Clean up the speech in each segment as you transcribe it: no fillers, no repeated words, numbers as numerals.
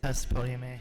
Test podium A.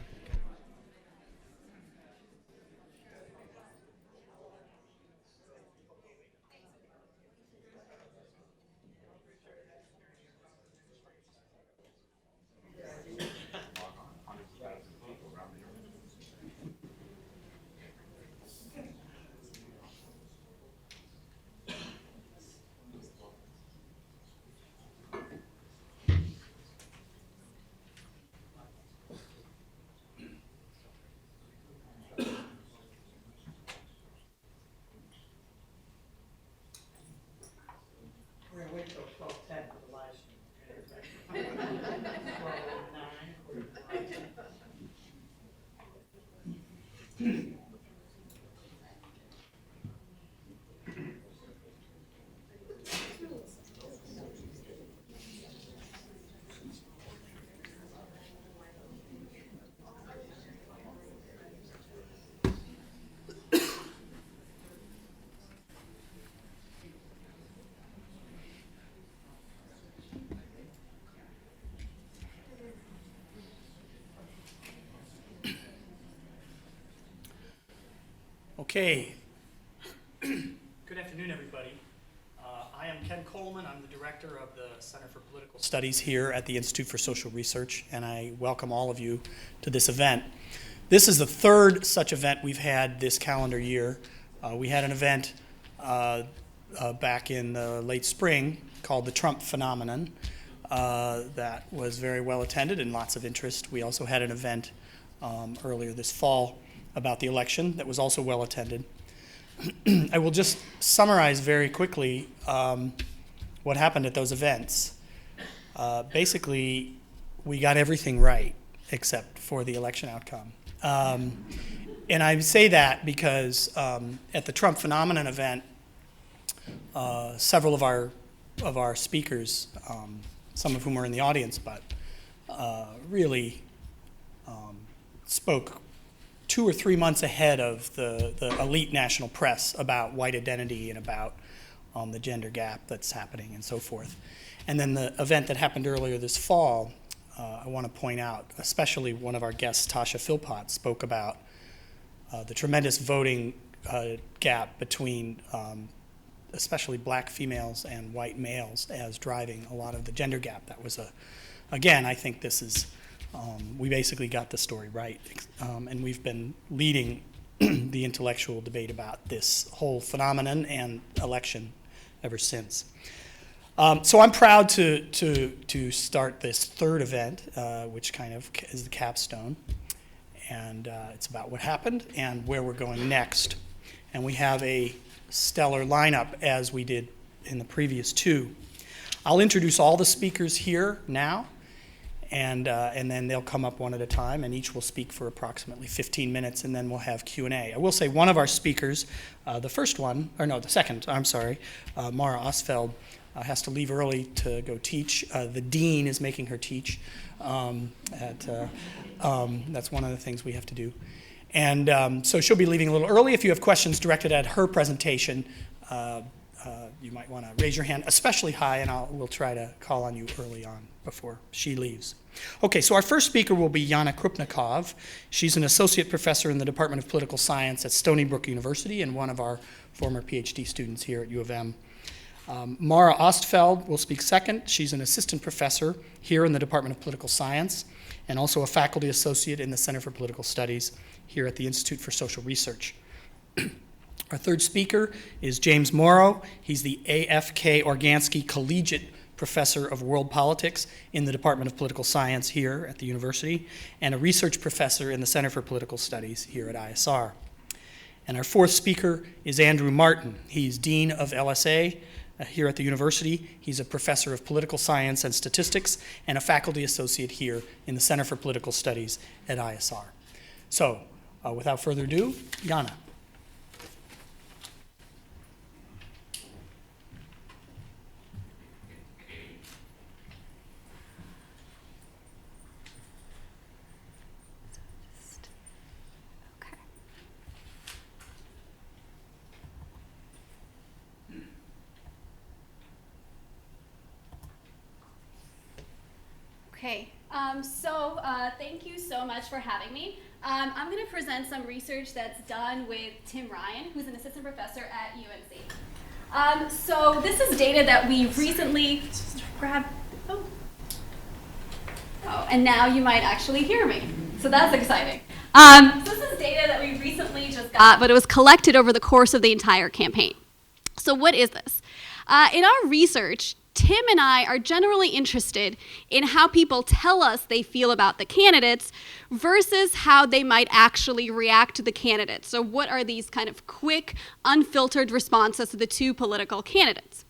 We're gonna wait till 12:10 for the live stream. 12:09. Okay. Good afternoon, everybody. I am Ken Coleman. I'm the director of the Center for Political Studies here at the Institute for Social Research, and I welcome all of you to this event. This is the third such event we've had this calendar year. We had an event back in the late spring called the Trump Phenomenon that was very well attended and lots of interest. We also had an event earlier this fall about the election that was also well attended. I will just summarize very quickly what happened at those events. Basically, we got everything right except for the election outcome. And I say that because at the Trump Phenomenon event, several of our speakers, some of whom are in the audience, but really spoke 2 or 3 months ahead of the elite national press about white identity and about the gender gap that's happening and so forth. And then the event that happened earlier this fall, I want to point out, especially one of our guests, Tasha Philpott, spoke about the tremendous voting gap between especially black females and white males as driving a lot of the gender gap. That was again, I think this is, we basically got the story right, and we've been leading the intellectual debate about this whole phenomenon and election ever since. So I'm proud to start this third event, which kind of is the capstone, and it's about what happened and where we're going next. And we have a stellar lineup as we did in the previous two. I'll introduce all the speakers here now, and then they'll come up one at a time, and each will speak for approximately 15 minutes, and then we'll have Q&A. I will say one of our speakers, the second, Mara Ostfeld, has to leave early to go teach. The dean is making her teach. That's one of the things we have to do. And so she'll be leaving a little early. If you have questions directed at her presentation, you might want to raise your hand, especially high, and we'll try to call on you early on before she leaves. Okay, so our first speaker will be Yana Krupnikov. She's an associate professor in the Department of Political Science at Stony Brook University and one of our former PhD students here at U of M. Mara Ostfeld will speak second. She's an assistant professor here in the Department of Political Science and also a faculty associate in the Center for Political Studies here at the Institute for Social Research. Our third speaker is James Morrow. He's the A.F.K. Organsky Collegiate Professor of World Politics in the Department of Political Science here at the university and a research professor in the Center for Political Studies here at ISR. And our fourth speaker is Andrew Martin. He's Dean of LSA here at the university. He's a professor of political science and statistics and a faculty associate here in the Center for Political Studies at ISR. So, without further ado, Yana. Okay, thank you so much for having me. I'm going to present some research that's done with Tim Ryan, who's an assistant professor at UNC. So this is data that we recently grabbed. Oh, and now you might actually hear me. So that's exciting. So this is data that we recently just got, but it was collected over the course of the entire campaign. So what is this? In our research, Tim and I are generally interested in how people tell us they feel about the candidates versus how they might actually react to the candidates. So what are these kind of quick, unfiltered responses to the two political candidates?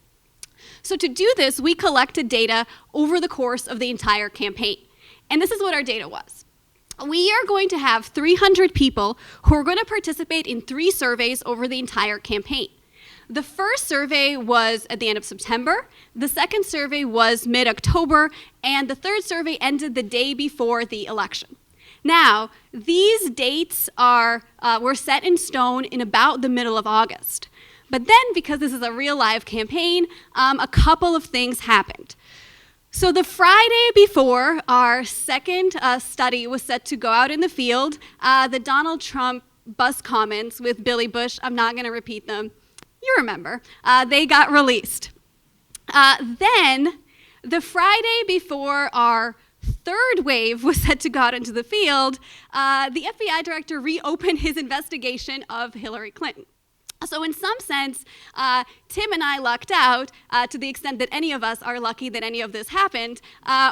So to do this, we collected data over the course of the entire campaign. And this is what our data was. We are going to have 300 people who are going to participate in 3 surveys over the entire campaign. The first survey was at the end of September, the second survey was mid-October, and the third survey ended the day before the election. Now, these dates were set in stone in about the middle of August. But then, because this is a real live campaign, a couple of things happened. So the Friday before our second study was set to go out in the field, the Donald Trump bus comments with Billy Bush, I'm not going to repeat them, you remember, they got released. Then, the Friday before our third wave was set to go out into the field, the FBI director reopened his investigation of Hillary Clinton. So in some sense, Tim and I lucked out, to the extent that any of us are lucky that any of this happened,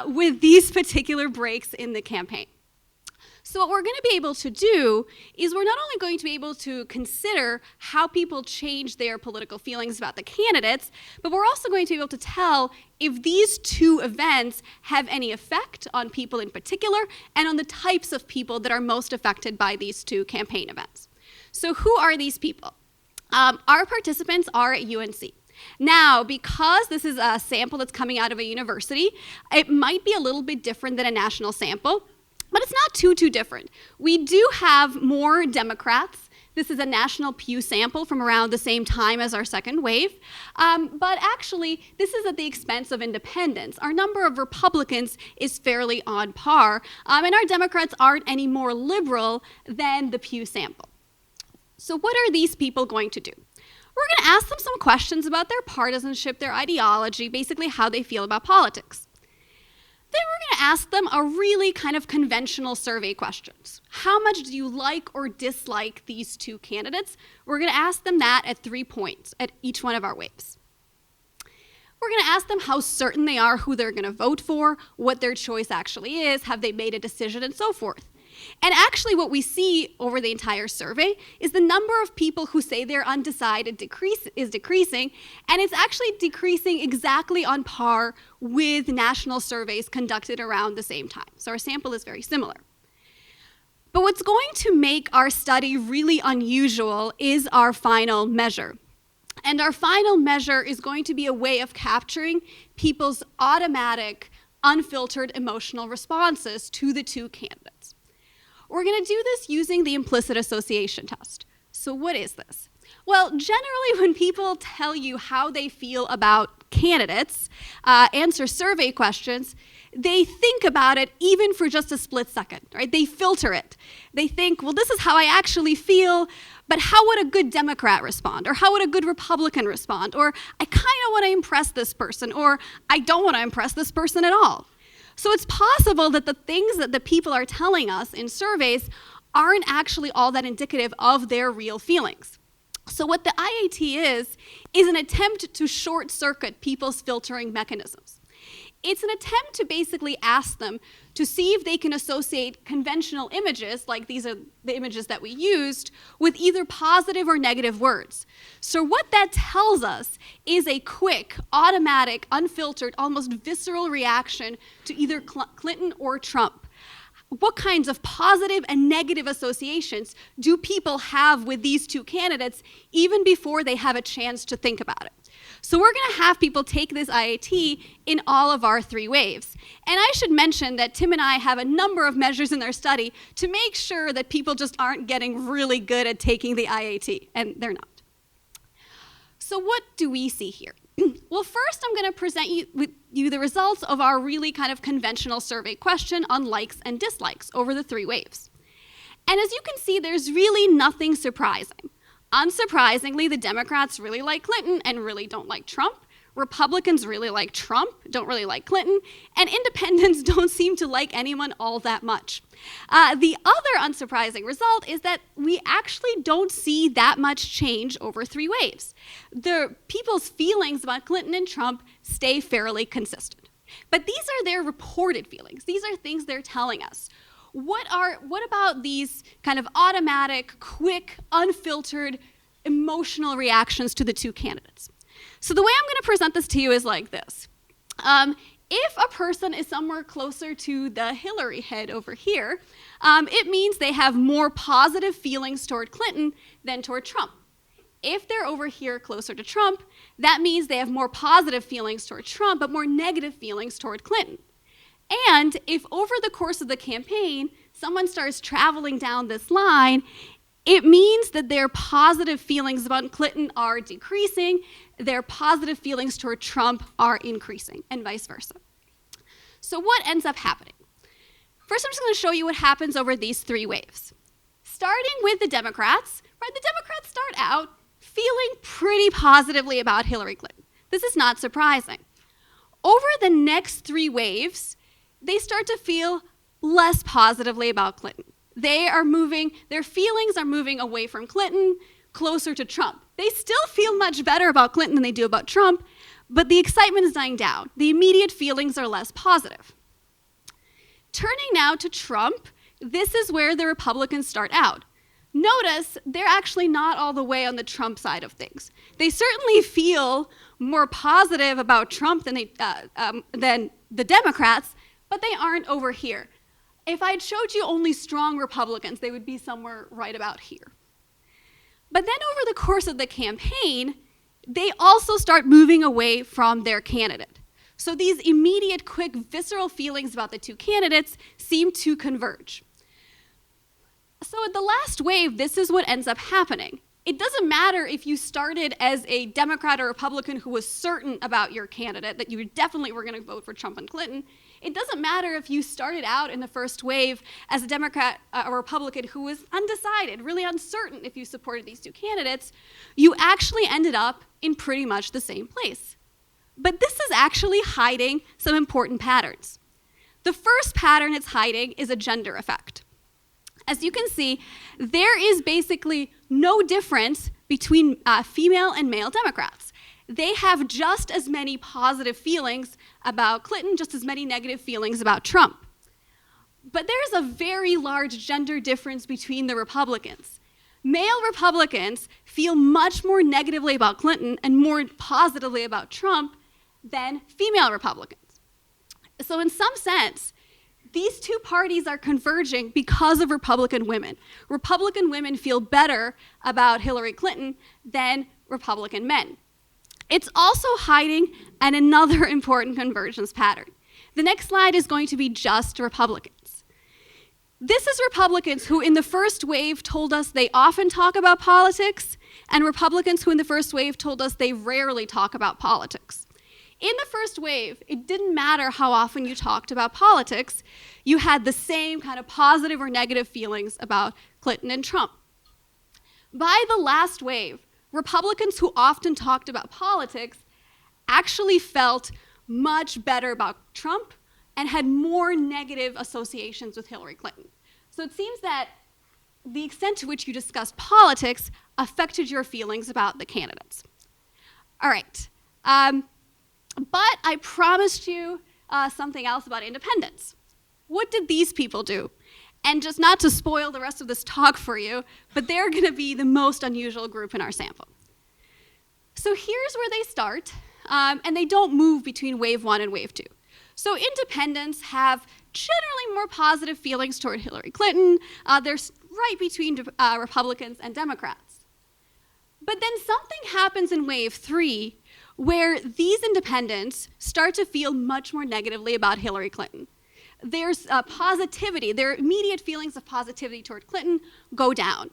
with these particular breaks in the campaign. So what we're going to be able to do is we're not only going to be able to consider how people change their political feelings about the candidates, but we're also going to be able to tell if these two events have any effect on people in particular and on the types of people that are most affected by these two campaign events. So who are these people? Our participants are at UNC. Now, because this is a sample that's coming out of a university, it might be a little bit different than a national sample, but it's not too different. We do have more Democrats. This is a national Pew sample from around the same time as our second wave. But actually, this is at the expense of independents. Our number of Republicans is fairly on par, and our Democrats aren't any more liberal than the Pew sample. So what are these people going to do? We're going to ask them some questions about their partisanship, their ideology, basically how they feel about politics. Then we're going to ask them a really kind of conventional survey questions. How much do you like or dislike these two candidates? We're going to ask them that at 3 points at each one of our waves. We're going to ask them how certain they are who they're going to vote for, what their choice actually is, have they made a decision, and so forth. And actually what we see over the entire survey is the number of people who say they're undecided is decreasing, and it's actually decreasing exactly on par with national surveys conducted around the same time. So our sample is very similar. But what's going to make our study really unusual is our final measure. And our final measure is going to be a way of capturing people's automatic, unfiltered emotional responses to the two candidates. We're going to do this using the implicit association test. So what is this? Well, generally when people tell you how they feel about candidates, answer survey questions, they think about it even for just a split second, right? They filter it. They think, well, this is how I actually feel, but how would a good Democrat respond? Or how would a good Republican respond? Or I kind of want to impress this person, or I don't want to impress this person at all. So it's possible that the things that the people are telling us in surveys aren't actually all that indicative of their real feelings. So what the IAT is an attempt to short circuit people's filtering mechanisms. It's an attempt to basically ask them to see if they can associate conventional images, like these are the images that we used, with either positive or negative words. So what that tells us is a quick, automatic, unfiltered, almost visceral reaction to either Clinton or Trump. What kinds of positive and negative associations do people have with these two candidates even before they have a chance to think about it? So we're going to have people take this IAT in all of our 3 waves. And I should mention that Tim and I have a number of measures in our study to make sure that people just aren't getting really good at taking the IAT, and they're not. So what do we see here? Well, first I'm going to present you the results of our really kind of conventional survey question on likes and dislikes over the 3 waves. And as you can see, there's really nothing surprising. Unsurprisingly, the Democrats really like Clinton and really don't like Trump. Republicans really like Trump, don't really like Clinton, and independents don't seem to like anyone all that much. The other unsurprising result is that we actually don't see that much change over 3 waves. The people's feelings about Clinton and Trump stay fairly consistent. But these are their reported feelings. These are things they're telling us. What about these kind of automatic, quick, unfiltered, emotional reactions to the 2 candidates? So the way I'm going to present this to you is like this. If a person is somewhere closer to the Hillary head over here, it means they have more positive feelings toward Clinton than toward Trump. If they're over here closer to Trump, that means they have more positive feelings toward Trump, but more negative feelings toward Clinton. And if over the course of the campaign, someone starts traveling down this line, it means that their positive feelings about Clinton are decreasing, their positive feelings toward Trump are increasing, and vice versa. So what ends up happening? First, I'm just going to show you what happens over these 3 waves. Starting with the Democrats, right? The Democrats start out feeling pretty positively about Hillary Clinton. This is not surprising. Over the next 3 waves, they start to feel less positively about Clinton. Their feelings are moving away from Clinton, closer to Trump. They still feel much better about Clinton than they do about Trump, but the excitement is dying down. The immediate feelings are less positive. Turning now to Trump, this is where the Republicans start out. Notice they're actually not all the way on the Trump side of things. They certainly feel more positive about Trump than the Democrats, but they aren't over here. If I'd showed you only strong Republicans, they would be somewhere right about here. But then over the course of the campaign, they also start moving away from their candidate. So these immediate, quick, visceral feelings about the 2 candidates seem to converge. So at the last wave, this is what ends up happening. It doesn't matter if you started as a Democrat or Republican who was certain about your candidate, that you definitely were going to vote for Trump and Clinton. It doesn't matter if you started out in the first wave as a Democrat or Republican who was undecided, really uncertain if you supported these 2 candidates. You actually ended up in pretty much the same place. But this is actually hiding some important patterns. The first pattern it's hiding is a gender effect. As you can see, there is basically no difference between female and male Democrats. They have just as many positive feelings about Clinton, just as many negative feelings about Trump. But there's a very large gender difference between the Republicans. Male Republicans feel much more negatively about Clinton and more positively about Trump than female Republicans. So in some sense, these 2 parties are converging because of Republican women. Republican women feel better about Hillary Clinton than Republican men. It's also hiding another important convergence pattern. The next slide is going to be just Republicans. This is Republicans who in the first wave told us they often talk about politics, and Republicans who in the first wave told us they rarely talk about politics. In the first wave, it didn't matter how often you talked about politics, you had the same kind of positive or negative feelings about Clinton and Trump. By the last wave, Republicans who often talked about politics actually felt much better about Trump and had more negative associations with Hillary Clinton. So it seems that the extent to which you discussed politics affected your feelings about the candidates. All right. But I promised you something else about independents. What did these people do? And just not to spoil the rest of this talk for you, but they're going to be the most unusual group in our sample. So here's where they start, and they don't move between wave 1 and wave 2. So independents have generally more positive feelings toward Hillary Clinton. They're right between Republicans and Democrats. But then something happens in wave 3 where these independents start to feel much more negatively about Hillary Clinton. There's positivity, their immediate feelings of positivity toward Clinton go down.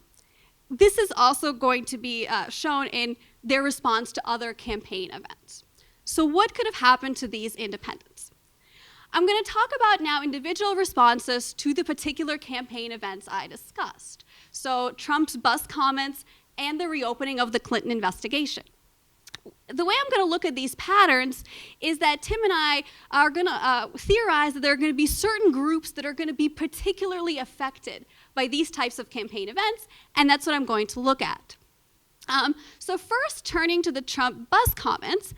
This is also going to be shown in their response to other campaign events. So what could have happened to these independents? I'm going to talk about now individual responses to the particular campaign events I discussed. So Trump's bus comments and the reopening of the Clinton investigation. The way I'm going to look at these patterns is that Tim and I are going to theorize that there are going to be certain groups that are going to be particularly affected by these types of campaign events, and that's what I'm going to look at. So first, turning to the Trump bus comments,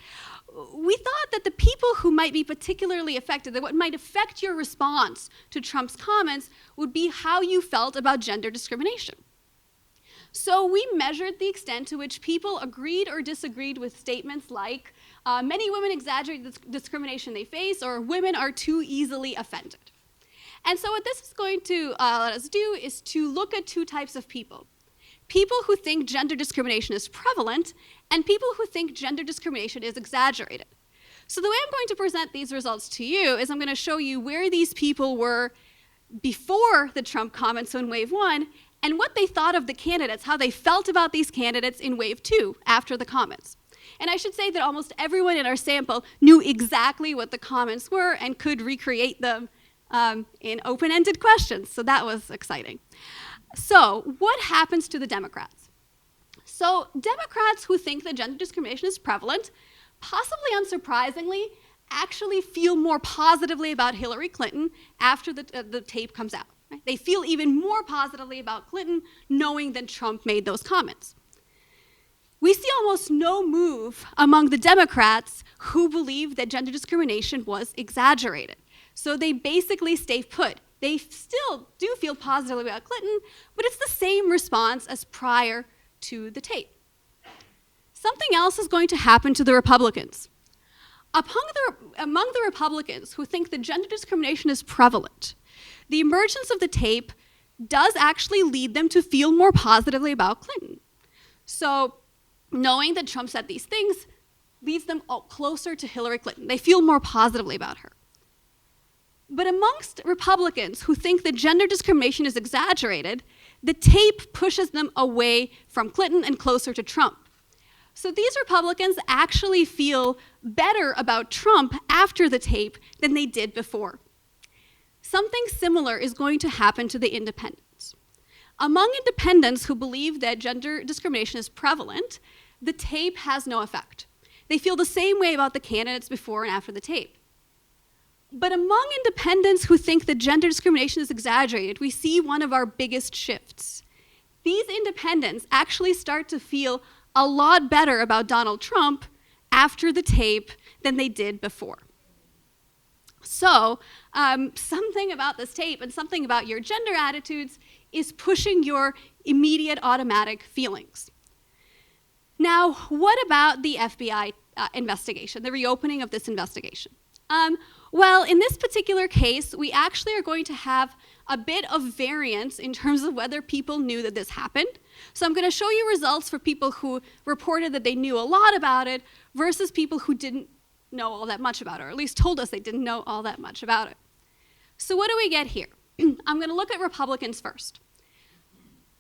we thought that the people who might be particularly affected, that what might affect your response to Trump's comments would be how you felt about gender discrimination. So we measured the extent to which people agreed or disagreed with statements like, many women exaggerate the discrimination they face, or women are too easily offended. And so what this is going to let us do is to look at two types of people. People who think gender discrimination is prevalent, and people who think gender discrimination is exaggerated. So the way I'm going to present these results to you is I'm going to show you where these people were before the Trump comments in wave one, and what they thought of the candidates, how they felt about these candidates in wave two after the comments. And I should say that almost everyone in our sample knew exactly what the comments were and could recreate them in open-ended questions, so that was exciting. So what happens to the Democrats? So Democrats who think that gender discrimination is prevalent, possibly unsurprisingly, actually feel more positively about Hillary Clinton after the tape comes out. Right? They feel even more positively about Clinton knowing that Trump made those comments. We see almost no move among the Democrats who believe that gender discrimination was exaggerated. So they basically stay put. They still do feel positively about Clinton, but it's the same response as prior to the tape. Something else is going to happen to the Republicans. Among the Republicans who think that gender discrimination is prevalent, the emergence of the tape does actually lead them to feel more positively about Clinton. So knowing that Trump said these things leads them closer to Hillary Clinton. They feel more positively about her. But amongst Republicans who think that gender discrimination is exaggerated, the tape pushes them away from Clinton and closer to Trump. So these Republicans actually feel better about Trump after the tape than they did before. Something similar is going to happen to the independents. Among independents who believe that gender discrimination is prevalent, the tape has no effect. They feel the same way about the candidates before and after the tape. But among independents who think that gender discrimination is exaggerated, we see one of our biggest shifts. These independents actually start to feel a lot better about Donald Trump after the tape than they did before. So something about this tape and something about your gender attitudes is pushing your immediate automatic feelings. Now, what about the FBI investigation, the reopening of this investigation? Well, in this particular case, we actually are going to have a bit of variance in terms of whether people knew that this happened. So I'm going to show you results for people who reported that they knew a lot about it versus people who didn't know all that much about it, or at least told us they didn't know all that much about it. So what do we get here? I'm going to look at Republicans first.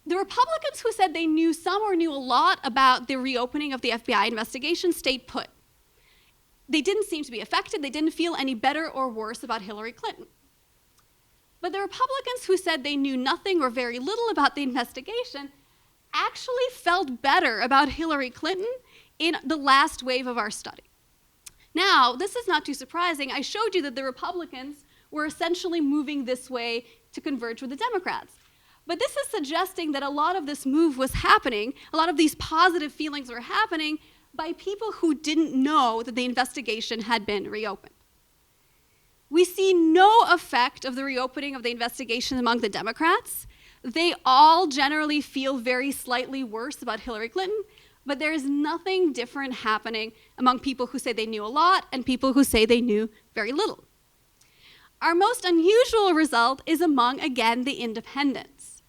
The Republicans who said they knew some or knew a lot about the reopening of the FBI investigation stayed put. They didn't seem to be affected. They didn't feel any better or worse about Hillary Clinton. But the Republicans who said they knew nothing or very little about the investigation actually felt better about Hillary Clinton in the last wave of our study. Now, this is not too surprising. I showed you that the Republicans were essentially moving this way to converge with the Democrats. But this is suggesting that a lot of this move was happening, a lot of these positive feelings were happening by people who didn't know that the investigation had been reopened. We see no effect of the reopening of the investigation among the Democrats. They all generally feel very slightly worse about Hillary Clinton, but there is nothing different happening among people who say they knew a lot and people who say they knew very little. Our most unusual result is among, again, the independents.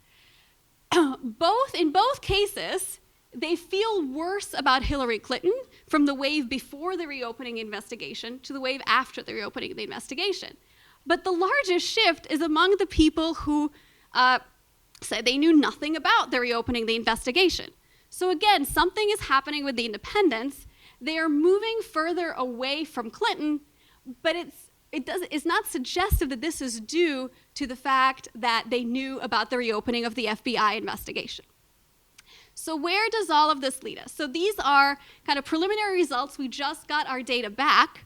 In both cases, they feel worse about Hillary Clinton from the wave before the reopening investigation to the wave after the reopening of the investigation. But the largest shift is among the people who said they knew nothing about the reopening of the investigation. So again, something is happening with the independents they are moving further away from Clinton, but it's not suggestive that this is due to the fact that they knew about the reopening of the FBI investigation. So where does all of this lead us? So these are kind of preliminary results. We just got our data back.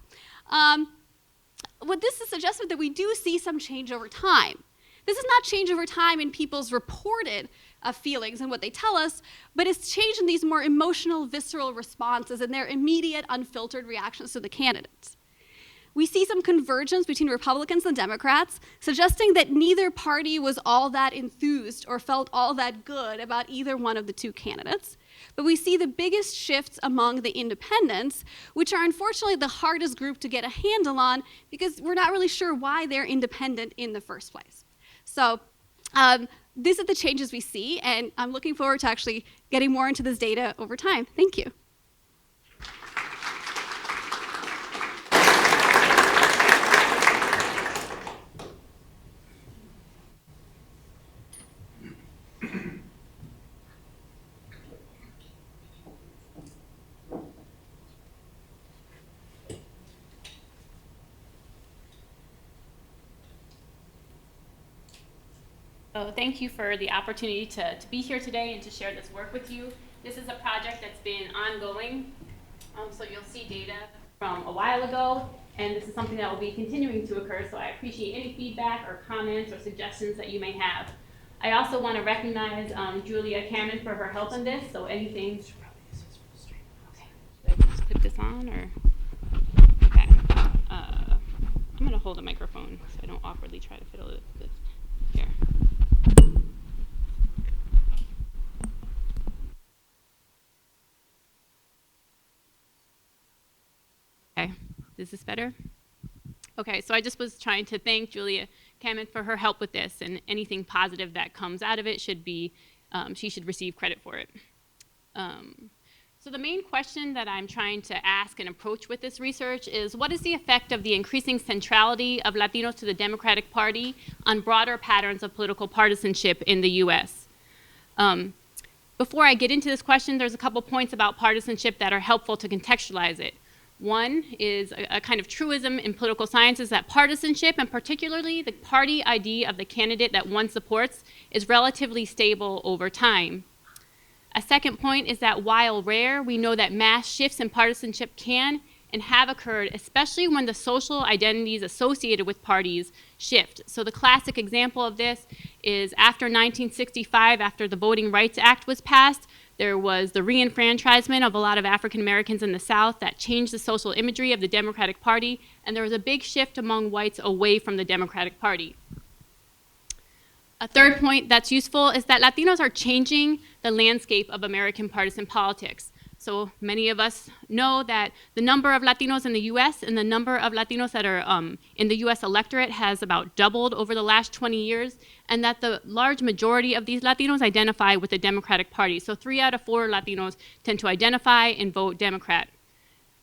What this is suggestive that we do see some change over time. This is not change over time in people's reported feelings and what they tell us, but it's change in these more emotional, visceral responses and their immediate, unfiltered reactions to the candidates. We see some convergence between Republicans and Democrats, suggesting that neither party was all that enthused or felt all that good about either one of the two candidates. But we see the biggest shifts among the independents, which are unfortunately the hardest group to get a handle on because we're not really sure why they're independent in the first place. So these are the changes we see, and I'm looking forward to actually getting more into this data over time. Thank you. So thank you for the opportunity to be here today and to share this work with you. This is a project that's been ongoing, so you'll see data from a while ago, and this is something that will be continuing to occur, so I appreciate any feedback or comments or suggestions that you may have. I also want to recognize Julia Cameron for her help in this, so anything. Okay. Should I just clip this on, or? Okay. I'm going to hold the microphone so I don't awkwardly try to fiddle it with here. Okay, is this better? Okay, so I just was trying to thank Julia Cameron for her help with this, and anything positive that comes out of it should be, she should receive credit for it. So the main question that I'm trying to ask and approach with this research is, what is the effect of the increasing centrality of Latinos to the Democratic Party on broader patterns of political partisanship in the US? Before I get into this question, there's a couple points about partisanship that are helpful to contextualize it. One is a kind of truism in political science is that partisanship, and particularly the party ID of the candidate that one supports, is relatively stable over time. A second point is that while rare, we know that mass shifts in partisanship can and have occurred, especially when the social identities associated with parties shift. So the classic example of this is after 1965, after the Voting Rights Act was passed, there was the reenfranchisement of a lot of African Americans in the South that changed the social imagery of the Democratic Party, and there was a big shift among whites away from the Democratic Party. A third point that's useful is that Latinos are changing the landscape of American partisan politics. So many of us know that the number of Latinos in the US and the number of Latinos that are in the US electorate has about doubled over the last 20 years, and that the large majority of these Latinos identify with the Democratic Party. So 3 out of 4 Latinos tend to identify and vote Democrat.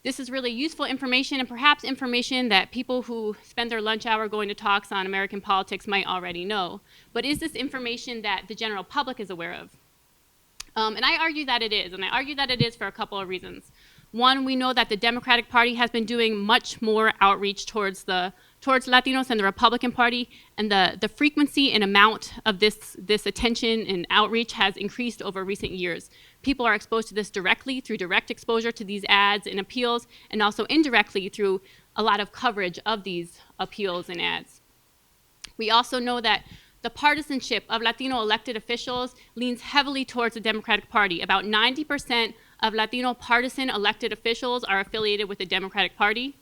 This is really useful information, and perhaps information that people who spend their lunch hour going to talks on American politics might already know. But is this information that the general public is aware of? And I argue that it is, and I argue that it is for a couple of reasons. One, we know that the Democratic Party has been doing much more outreach towards Latinos than the Republican Party, and the frequency and amount of this attention and outreach has increased over recent years. People are exposed to this directly through direct exposure to these ads and appeals, and also indirectly through a lot of coverage of these appeals and ads. We also know that the partisanship of Latino elected officials leans heavily towards the Democratic Party. About 90% of Latino partisan elected officials are affiliated with the Democratic Party.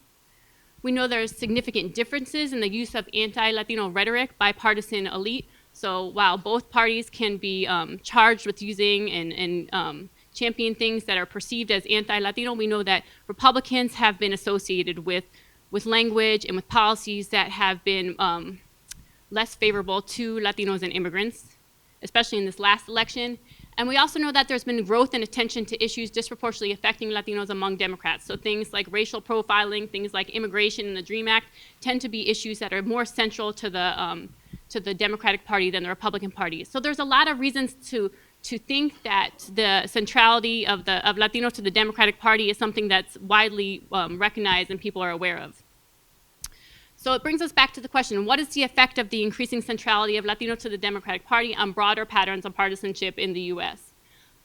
We know there's significant differences in the use of anti-Latino rhetoric by partisan elite. So while both parties can be charged with using and champion things that are perceived as anti-Latino, we know that Republicans have been associated with language and with policies that have been less favorable to Latinos and immigrants, especially in this last election. And we also know that there's been growth and attention to issues disproportionately affecting Latinos among Democrats. So things like racial profiling, things like immigration and the DREAM Act tend to be issues that are more central to the Democratic Party than the Republican Party. So there's a lot of reasons to to think that the centrality of Latinos to the Democratic Party is something that's widely recognized and people are aware of. So it brings us back to the question, what is the effect of the increasing centrality of Latinos to the Democratic Party on broader patterns of partisanship in the US?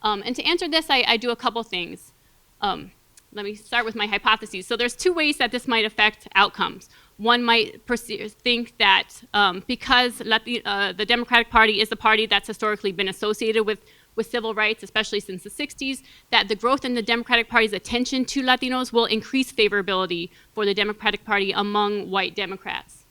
And to answer this, I do a couple things. Let me start with my hypotheses. So there's two ways that this might affect outcomes. One might think that because the Democratic Party is the party that's historically been associated with civil rights, especially since the 60s, that the growth in the Democratic Party's attention to Latinos will increase favorability for the Democratic Party among white Democrats.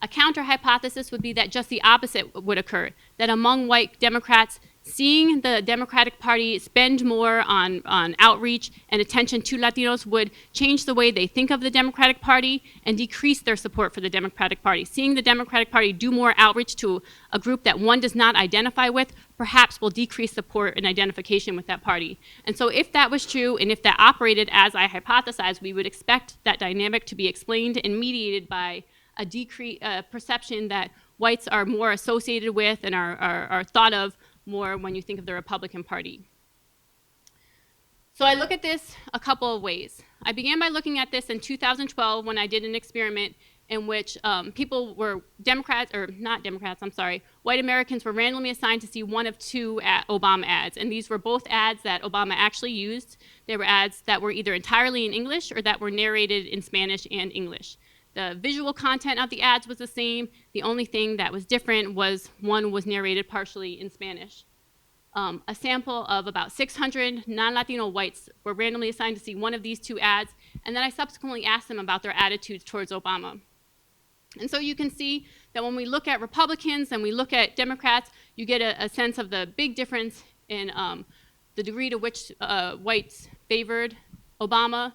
A counter hypothesis would be that just the opposite would occur, that among white Democrats, seeing the Democratic Party spend more on outreach and attention to Latinos would change the way they think of the Democratic Party and decrease their support for the Democratic Party. Seeing the Democratic Party do more outreach to a group that one does not identify with perhaps will decrease support and identification with that party. And so if that was true and if that operated as I hypothesized, we would expect that dynamic to be explained and mediated by a perception that whites are more associated with and are thought of more when you think of the Republican Party. So I look at this a couple of ways. I began by looking at this in 2012 when I did an experiment in which people were white Americans were randomly assigned to see one of two Obama ads. And these were both ads that Obama actually used. They were ads that were either entirely in English or that were narrated in Spanish and English. The visual content of the ads was the same. The only thing that was different was one was narrated partially in Spanish. A sample of about 600 non-Latino whites were randomly assigned to see one of these two ads, and then I subsequently asked them about their attitudes towards Obama. And so you can see that when we look at Republicans and we look at Democrats, you get a sense of the big difference in the degree to which whites favored Obama.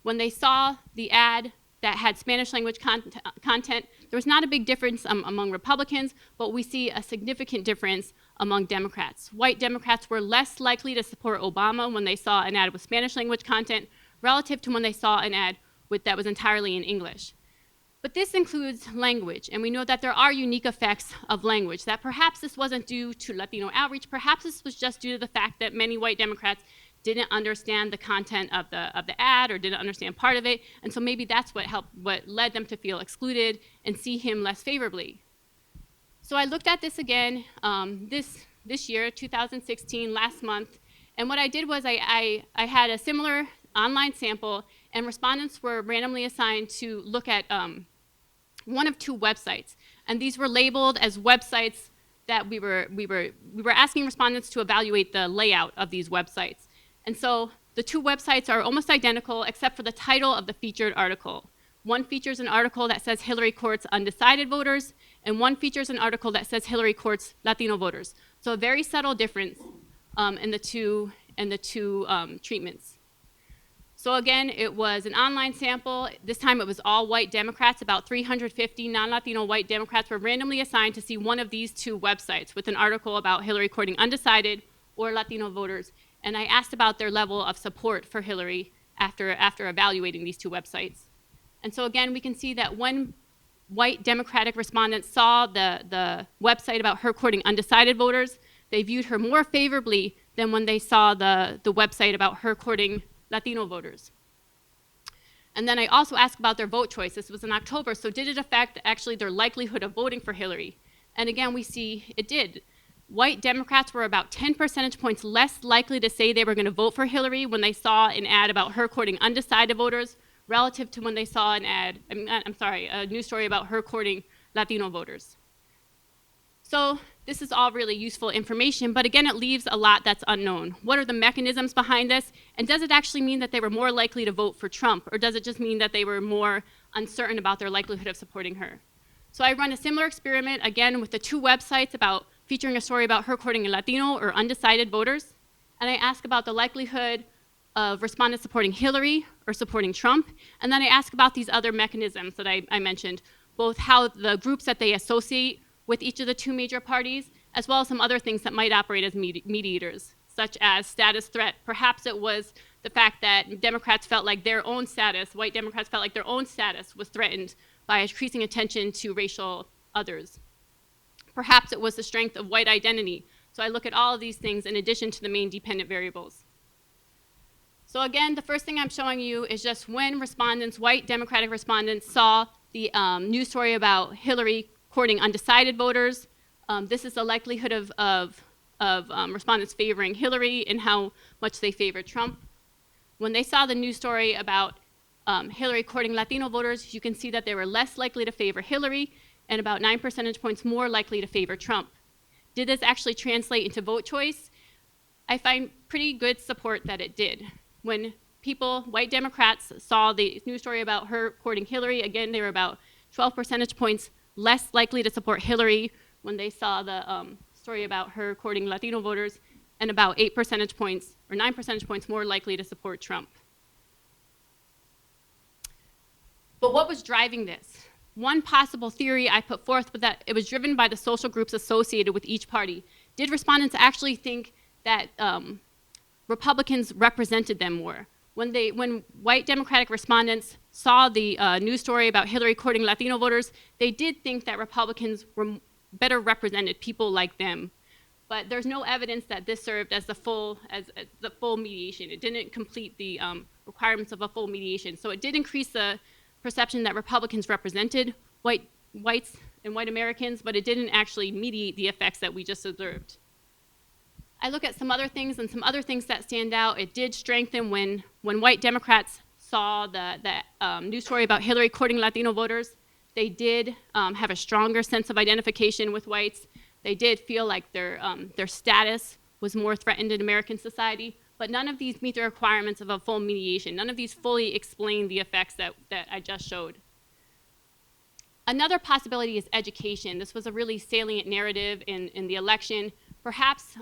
When they saw the ad that had Spanish language content, there was not a big difference among Republicans, but we see a significant difference among Democrats. White Democrats were less likely to support Obama when they saw an ad with Spanish language content relative to when they saw an ad that was entirely in English. But this includes language, and we know that there are unique effects of language, that perhaps this wasn't due to Latino outreach, perhaps this was just due to the fact that many white Democrats didn't understand the content of the ad or didn't understand part of it, and so maybe that's what led them to feel excluded and see him less favorably. So I looked at this again this year, 2016, last month, and what I did was I had a similar online sample, and respondents were randomly assigned to look at one of two websites, and these were labeled as websites that we were asking respondents to evaluate the layout of these websites. And so the two websites are almost identical except for the title of the featured article. One features an article that says Hillary courts undecided voters, and one features an article that says Hillary courts Latino voters. So a very subtle difference in the two treatments. So again, it was an online sample. This time it was all white Democrats. About 350 non-Latino white Democrats were randomly assigned to see one of these two websites with an article about Hillary courting undecided or Latino voters. And I asked about their level of support for Hillary after evaluating these two websites. And so again, we can see that when white Democratic respondents saw the website about her courting undecided voters, they viewed her more favorably than when they saw the website about her courting Latino voters. And then I also asked about their vote choice. This was in October, so did it affect actually their likelihood of voting for Hillary? And again, we see it did. White Democrats were about 10 percentage points less likely to say they were going to vote for Hillary when they saw an ad about her courting undecided voters relative to when they saw an ad, a news story about her courting Latino voters. So this is all really useful information, but again, it leaves a lot that's unknown. What are the mechanisms behind this? And does it actually mean that they were more likely to vote for Trump? Or does it just mean that they were more uncertain about their likelihood of supporting her? So I run a similar experiment, again, with the two websites featuring a story about her courting a Latino or undecided voters. And I ask about the likelihood of respondents supporting Hillary or supporting Trump. And then I ask about these other mechanisms that I mentioned, both how the groups that they associate with each of the two major parties, as well as some other things that might operate as mediators, such as status threat. Perhaps it was the fact that Democrats felt like their own status, white Democrats felt like their own status was threatened by increasing attention to racial others. Perhaps it was the strength of white identity, So I look at all of these things in addition to the main dependent variables. So again, the first thing I'm showing you is just when respondents, white Democratic respondents, saw the news story about Hillary courting undecided voters. This is the likelihood of respondents favoring Hillary and how much they favor Trump. When they saw the news story about Hillary courting Latino voters, you can see that they were less likely to favor Hillary and about 9 percentage points more likely to favor Trump. Did this actually translate into vote choice? I find pretty good support that it did. When people, white Democrats, saw the news story about her courting Hillary, again, they were about 12 percentage points less likely to support Hillary when they saw the story about her courting Latino voters, and about 8 percentage points, or 9 percentage points more likely to support Trump. But what was driving this? One possible theory I put forth was that it was driven by the social groups associated with each party. Did respondents actually think that Republicans represented them more? When white Democratic respondents saw the news story about Hillary courting Latino voters, they did think that Republicans were better represented, people like them. But there's no evidence that this served as the full mediation. It didn't complete the requirements of a full mediation. So it did increase the perception that Republicans represented whites and white Americans, but it didn't actually mediate the effects that we just observed. I look at some other things, and some other things that stand out. It did strengthen when white Democrats saw the news story about Hillary courting Latino voters. They did have a stronger sense of identification with whites. They did feel like their status was more threatened in American society, but none of these meet the requirements of a full mediation. None of these fully explain the effects that I just showed. Another possibility is education. This was a really salient narrative in the election. Perhaps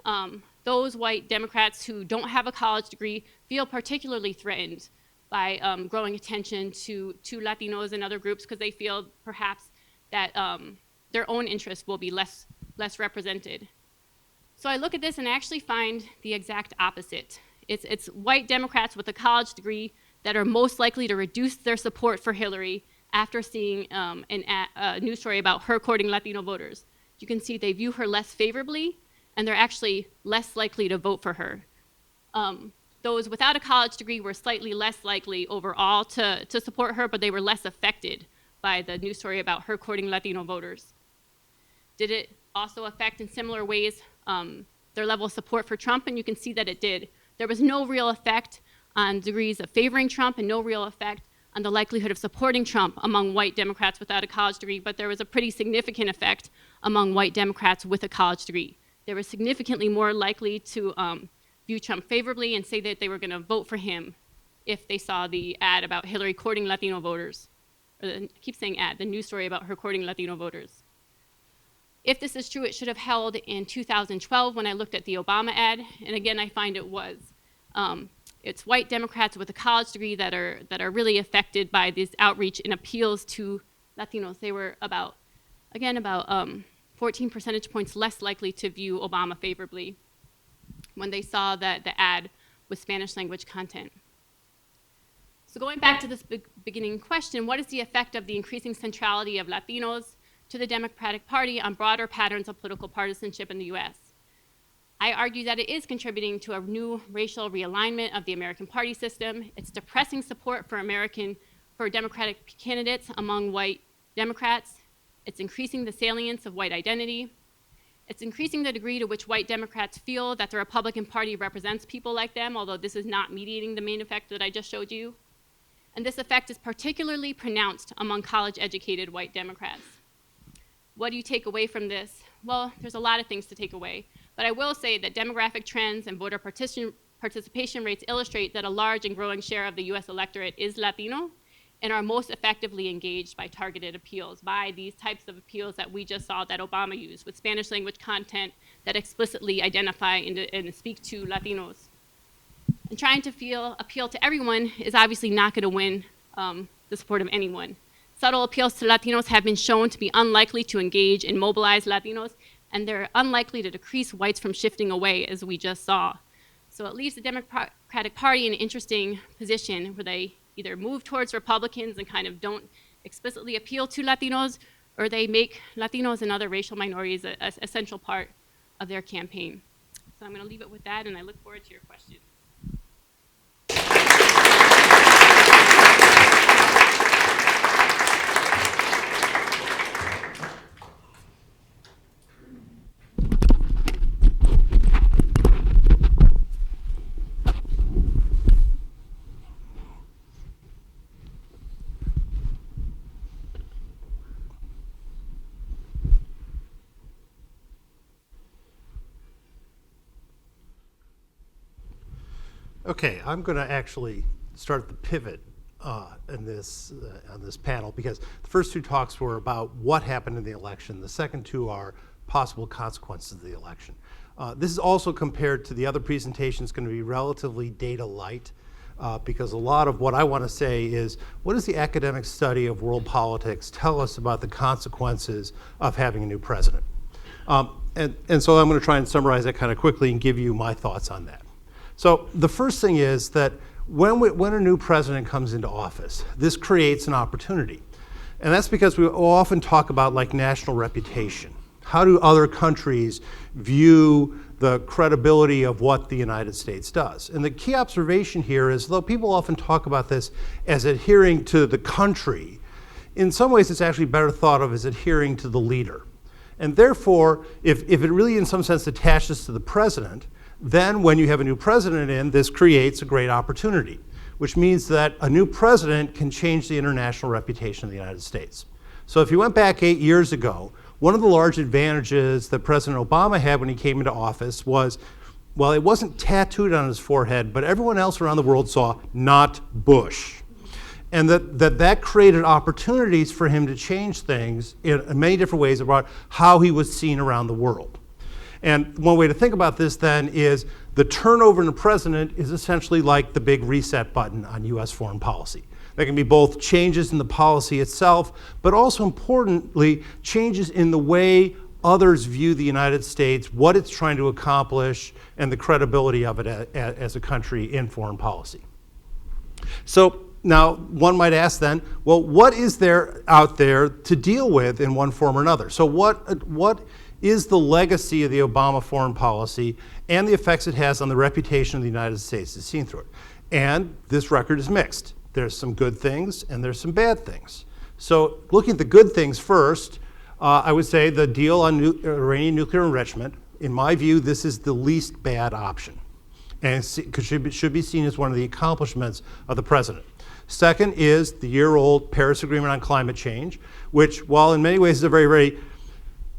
those white Democrats who don't have a college degree feel particularly threatened by growing attention to Latinos and other groups because they feel perhaps that their own interests will be less represented. So I look at this and I actually find the exact opposite. It's white Democrats with a college degree that are most likely to reduce their support for Hillary after seeing a news story about her courting Latino voters. You can see they view her less favorably, and they're actually less likely to vote for her. Those without a college degree were slightly less likely overall to support her, but they were less affected by the news story about her courting Latino voters. Did it also affect in similar ways their level of support for Trump? And you can see that it did. There was no real effect on degrees of favoring Trump and no real effect on the likelihood of supporting Trump among white Democrats without a college degree, but there was a pretty significant effect among white Democrats with a college degree. They were significantly more likely to view Trump favorably and say that they were going to vote for him if they saw the ad about Hillary courting Latino voters. I keep saying ad, the news story about her courting Latino voters. If this is true, it should have held in 2012 when I looked at the Obama ad, and again, I find it was. It's white Democrats with a college degree that are really affected by this outreach and appeals to Latinos. They were about 14 percentage points less likely to view Obama favorably when they saw that the ad with Spanish language content. So going back to this beginning question, what is the effect of the increasing centrality of Latinos to the Democratic Party on broader patterns of political partisanship in the US? I argue that it is contributing to a new racial realignment of the American party system. It's depressing support for Democratic candidates among white Democrats. It's increasing the salience of white identity. It's increasing the degree to which white Democrats feel that the Republican Party represents people like them, although this is not mediating the main effect that I just showed you. And this effect is particularly pronounced among college-educated white Democrats. What do you take away from this? Well, there's a lot of things to take away. But I will say that demographic trends and voter participation rates illustrate that a large and growing share of the US electorate is Latino and are most effectively engaged by targeted appeals, by these types of appeals that we just saw that Obama used, with Spanish language content that explicitly identify and speak to Latinos. And trying to appeal to everyone is obviously not going to win the support of anyone. Subtle appeals to Latinos have been shown to be unlikely to engage and mobilize Latinos, and they're unlikely to decrease whites from shifting away, as we just saw. So it leaves the Democratic Party in an interesting position where they either move towards Republicans and kind of don't explicitly appeal to Latinos, or they make Latinos and other racial minorities a central part of their campaign. So I'm going to leave it with that, and I look forward to your questions. Okay, I'm going to actually start the pivot on this panel, because the first two talks were about what happened in the election. The second two are possible consequences of the election. This is also, compared to the other presentations, going to be relatively data light, because a lot of what I want to say is, what does the academic study of world politics tell us about the consequences of having a new president? And so I'm going to try and summarize that kind of quickly and give you my thoughts on that. So the first thing is that when a new president comes into office, this creates an opportunity. And that's because we often talk about like national reputation. How do other countries view the credibility of what the United States does? And the key observation here is, though people often talk about this as adhering to the country, in some ways it's actually better thought of as adhering to the leader. And therefore, if it really in some sense attaches to the president, then when you have a new president in, this creates a great opportunity, which means that a new president can change the international reputation of the United States. So if you went back 8 years ago, one of the large advantages that President Obama had when he came into office was, well, it wasn't tattooed on his forehead, but everyone else around the world saw "not Bush." And that created opportunities for him to change things in many different ways about how he was seen around the world. And one way to think about this then is the turnover in a president is essentially like the big reset button on US foreign policy. There can be both changes in the policy itself, but also importantly, changes in the way others view the United States, what it's trying to accomplish, and the credibility of it as a country in foreign policy. So now one might ask then, well, what is there out there to deal with in one form or another? So what is the legacy of the Obama foreign policy and the effects it has on the reputation of the United States as seen through it? And this record is mixed. There's some good things and there's some bad things. So looking at the good things first, I would say the deal on Iranian nuclear enrichment, in my view, this is the least bad option. And it should be seen as one of the accomplishments of the president. Second is the year-old Paris Agreement on climate change, which, while in many ways is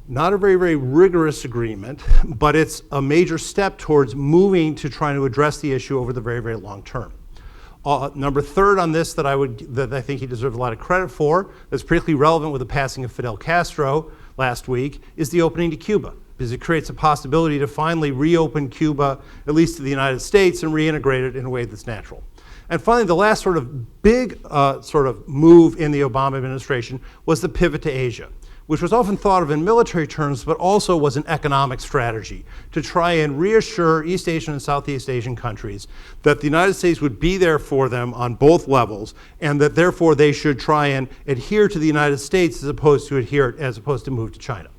not a very rigorous agreement, but it's a major step towards moving to trying to address the issue over the very long term. Number third on this that I think he deserves a lot of credit for, that's particularly relevant with the passing of Fidel Castro last week, is the opening to Cuba, because it creates a possibility to finally reopen Cuba, at least to the United States, and reintegrate it in a way that's natural. And finally, the last sort of big move in the Obama administration was the pivot to Asia, which was often thought of in military terms, but also was an economic strategy to try and reassure East Asian and Southeast Asian countries that the United States would be there for them on both levels, and that therefore they should try and adhere to the United States as opposed to move to China.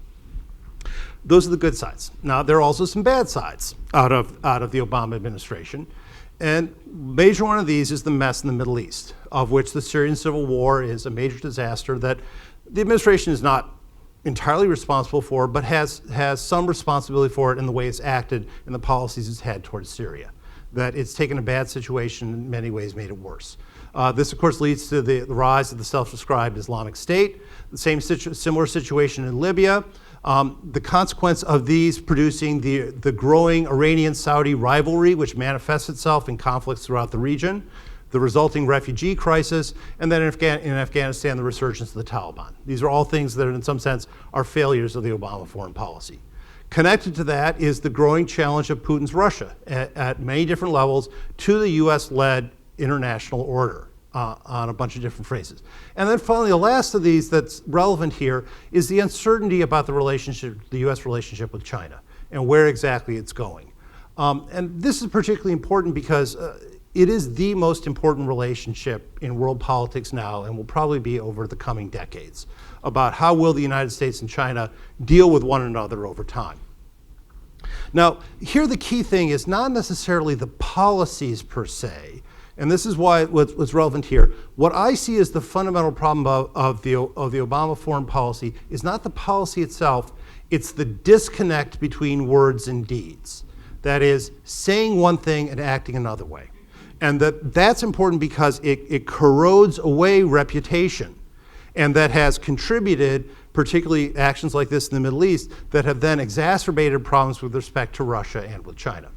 Those are the good sides. Now, there are also some bad sides out of the Obama administration. And major one of these is the mess in the Middle East, of which the Syrian civil war is a major disaster that the administration is not entirely responsible for, but has some responsibility for it in the way it's acted and the policies it's had towards Syria. That it's taken a bad situation and in many ways made it worse. This, of course, leads to the rise of the self-described Islamic State, the similar situation in Libya. The consequence of these producing the growing Iranian-Saudi rivalry, which manifests itself in conflicts throughout the region, the resulting refugee crisis, and then in Afghanistan, the resurgence of the Taliban. These are all things that in some sense are failures of the Obama foreign policy. Connected to that is the growing challenge of Putin's Russia at many different levels to the US-led international order. On a bunch of different phrases. And then finally, the last of these that's relevant here is the uncertainty about the US relationship with China and where exactly it's going. And this is particularly important because it is the most important relationship in world politics now and will probably be over the coming decades about how will the United States and China deal with one another over time. Now, here the key thing is not necessarily the policies per se, and this is why what's relevant here. What I see as the fundamental problem of the Obama foreign policy is not the policy itself, it's the disconnect between words and deeds. That is, saying one thing and acting another way. And that's important because it corrodes away reputation, and that has contributed, particularly actions like this in the Middle East, that have then exacerbated problems with respect to Russia and with China.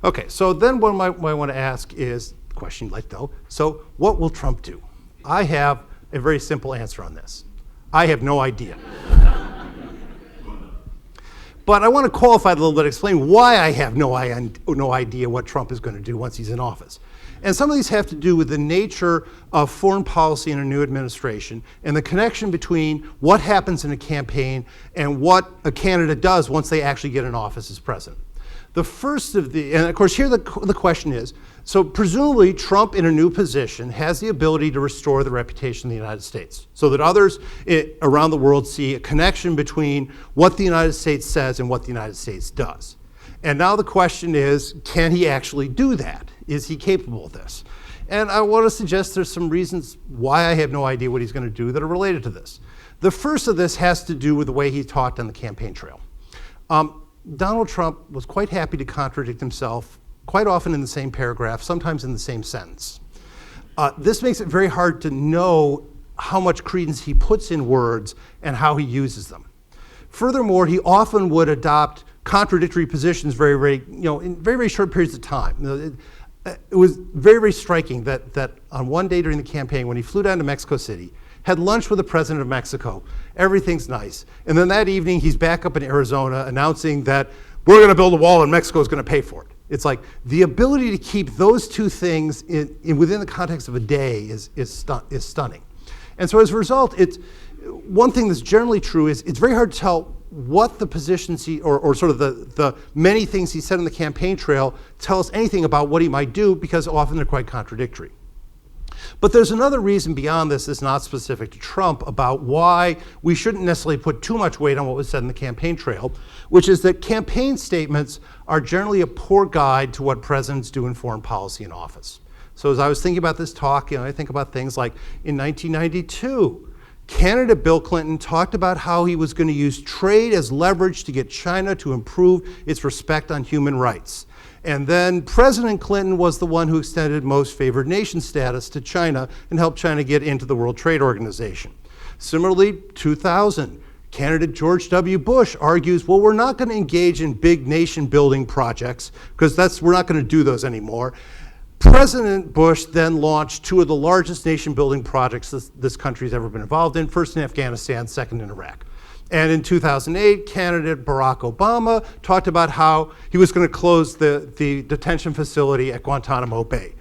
Okay, so then what I want to ask is, the question you'd like to know, so what will Trump do? I have a very simple answer on this. I have no idea. But I want to qualify it a little bit, explain why I have no idea what Trump is going to do once he's in office. And some of these have to do with the nature of foreign policy in a new administration and the connection between what happens in a campaign and what a candidate does once they actually get in office as president. The first of and of course here the question is, so presumably Trump in a new position has the ability to restore the reputation of the United States so that others around the world see a connection between what the United States says and what the United States does. And now the question is, can he actually do that? Is he capable of this? And I want to suggest there's some reasons why I have no idea what he's going to do that are related to this. The first of this has to do with the way he talked on the campaign trail. Donald Trump was quite happy to contradict himself, quite often in the same paragraph, sometimes in the same sentence. This makes it very hard to know how much credence he puts in words and how he uses them. Furthermore, he often would adopt contradictory positions in very short periods of time. It was very, very striking that on one day during the campaign, when he flew down to Mexico City, had lunch with the president of Mexico, everything's nice. And then that evening, he's back up in Arizona announcing that we're going to build a wall and Mexico is going to pay for it. It's like the ability to keep those two things within the context of a day is stunning. And so as a result, one thing that's generally true is it's very hard to tell what the positions or sort of the many things he said on the campaign trail tell us anything about what he might do, because often they're quite contradictory. But there's another reason beyond this that's not specific to Trump about why we shouldn't necessarily put too much weight on what was said in the campaign trail, which is that campaign statements are generally a poor guide to what presidents do in foreign policy in office. So as I was thinking about this talk, I think about things like in 1992, candidate Bill Clinton talked about how he was going to use trade as leverage to get China to improve its respect on human rights. And then President Clinton was the one who extended most favored nation status to China and helped China get into the World Trade Organization. Similarly, 2000, candidate George W. Bush argues, well, we're not going to engage in big nation building projects because we're not going to do those anymore. President Bush then launched two of the largest nation building projects this country's ever been involved in, first in Afghanistan, second in Iraq. And in 2008, candidate Barack Obama talked about how he was going to close the detention facility at Guantanamo Bay.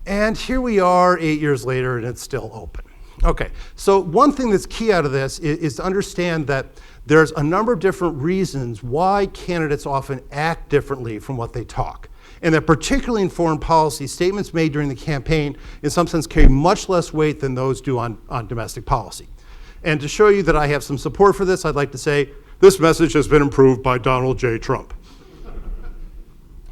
And here we are 8 years later, and it's still open. Okay, so one thing that's key out of this is to understand that there's a number of different reasons why candidates often act differently from what they talk. And that particularly in foreign policy, statements made during the campaign in some sense carry much less weight than those do on domestic policy. And to show you that I have some support for this, I'd like to say, this message has been approved by Donald J. Trump.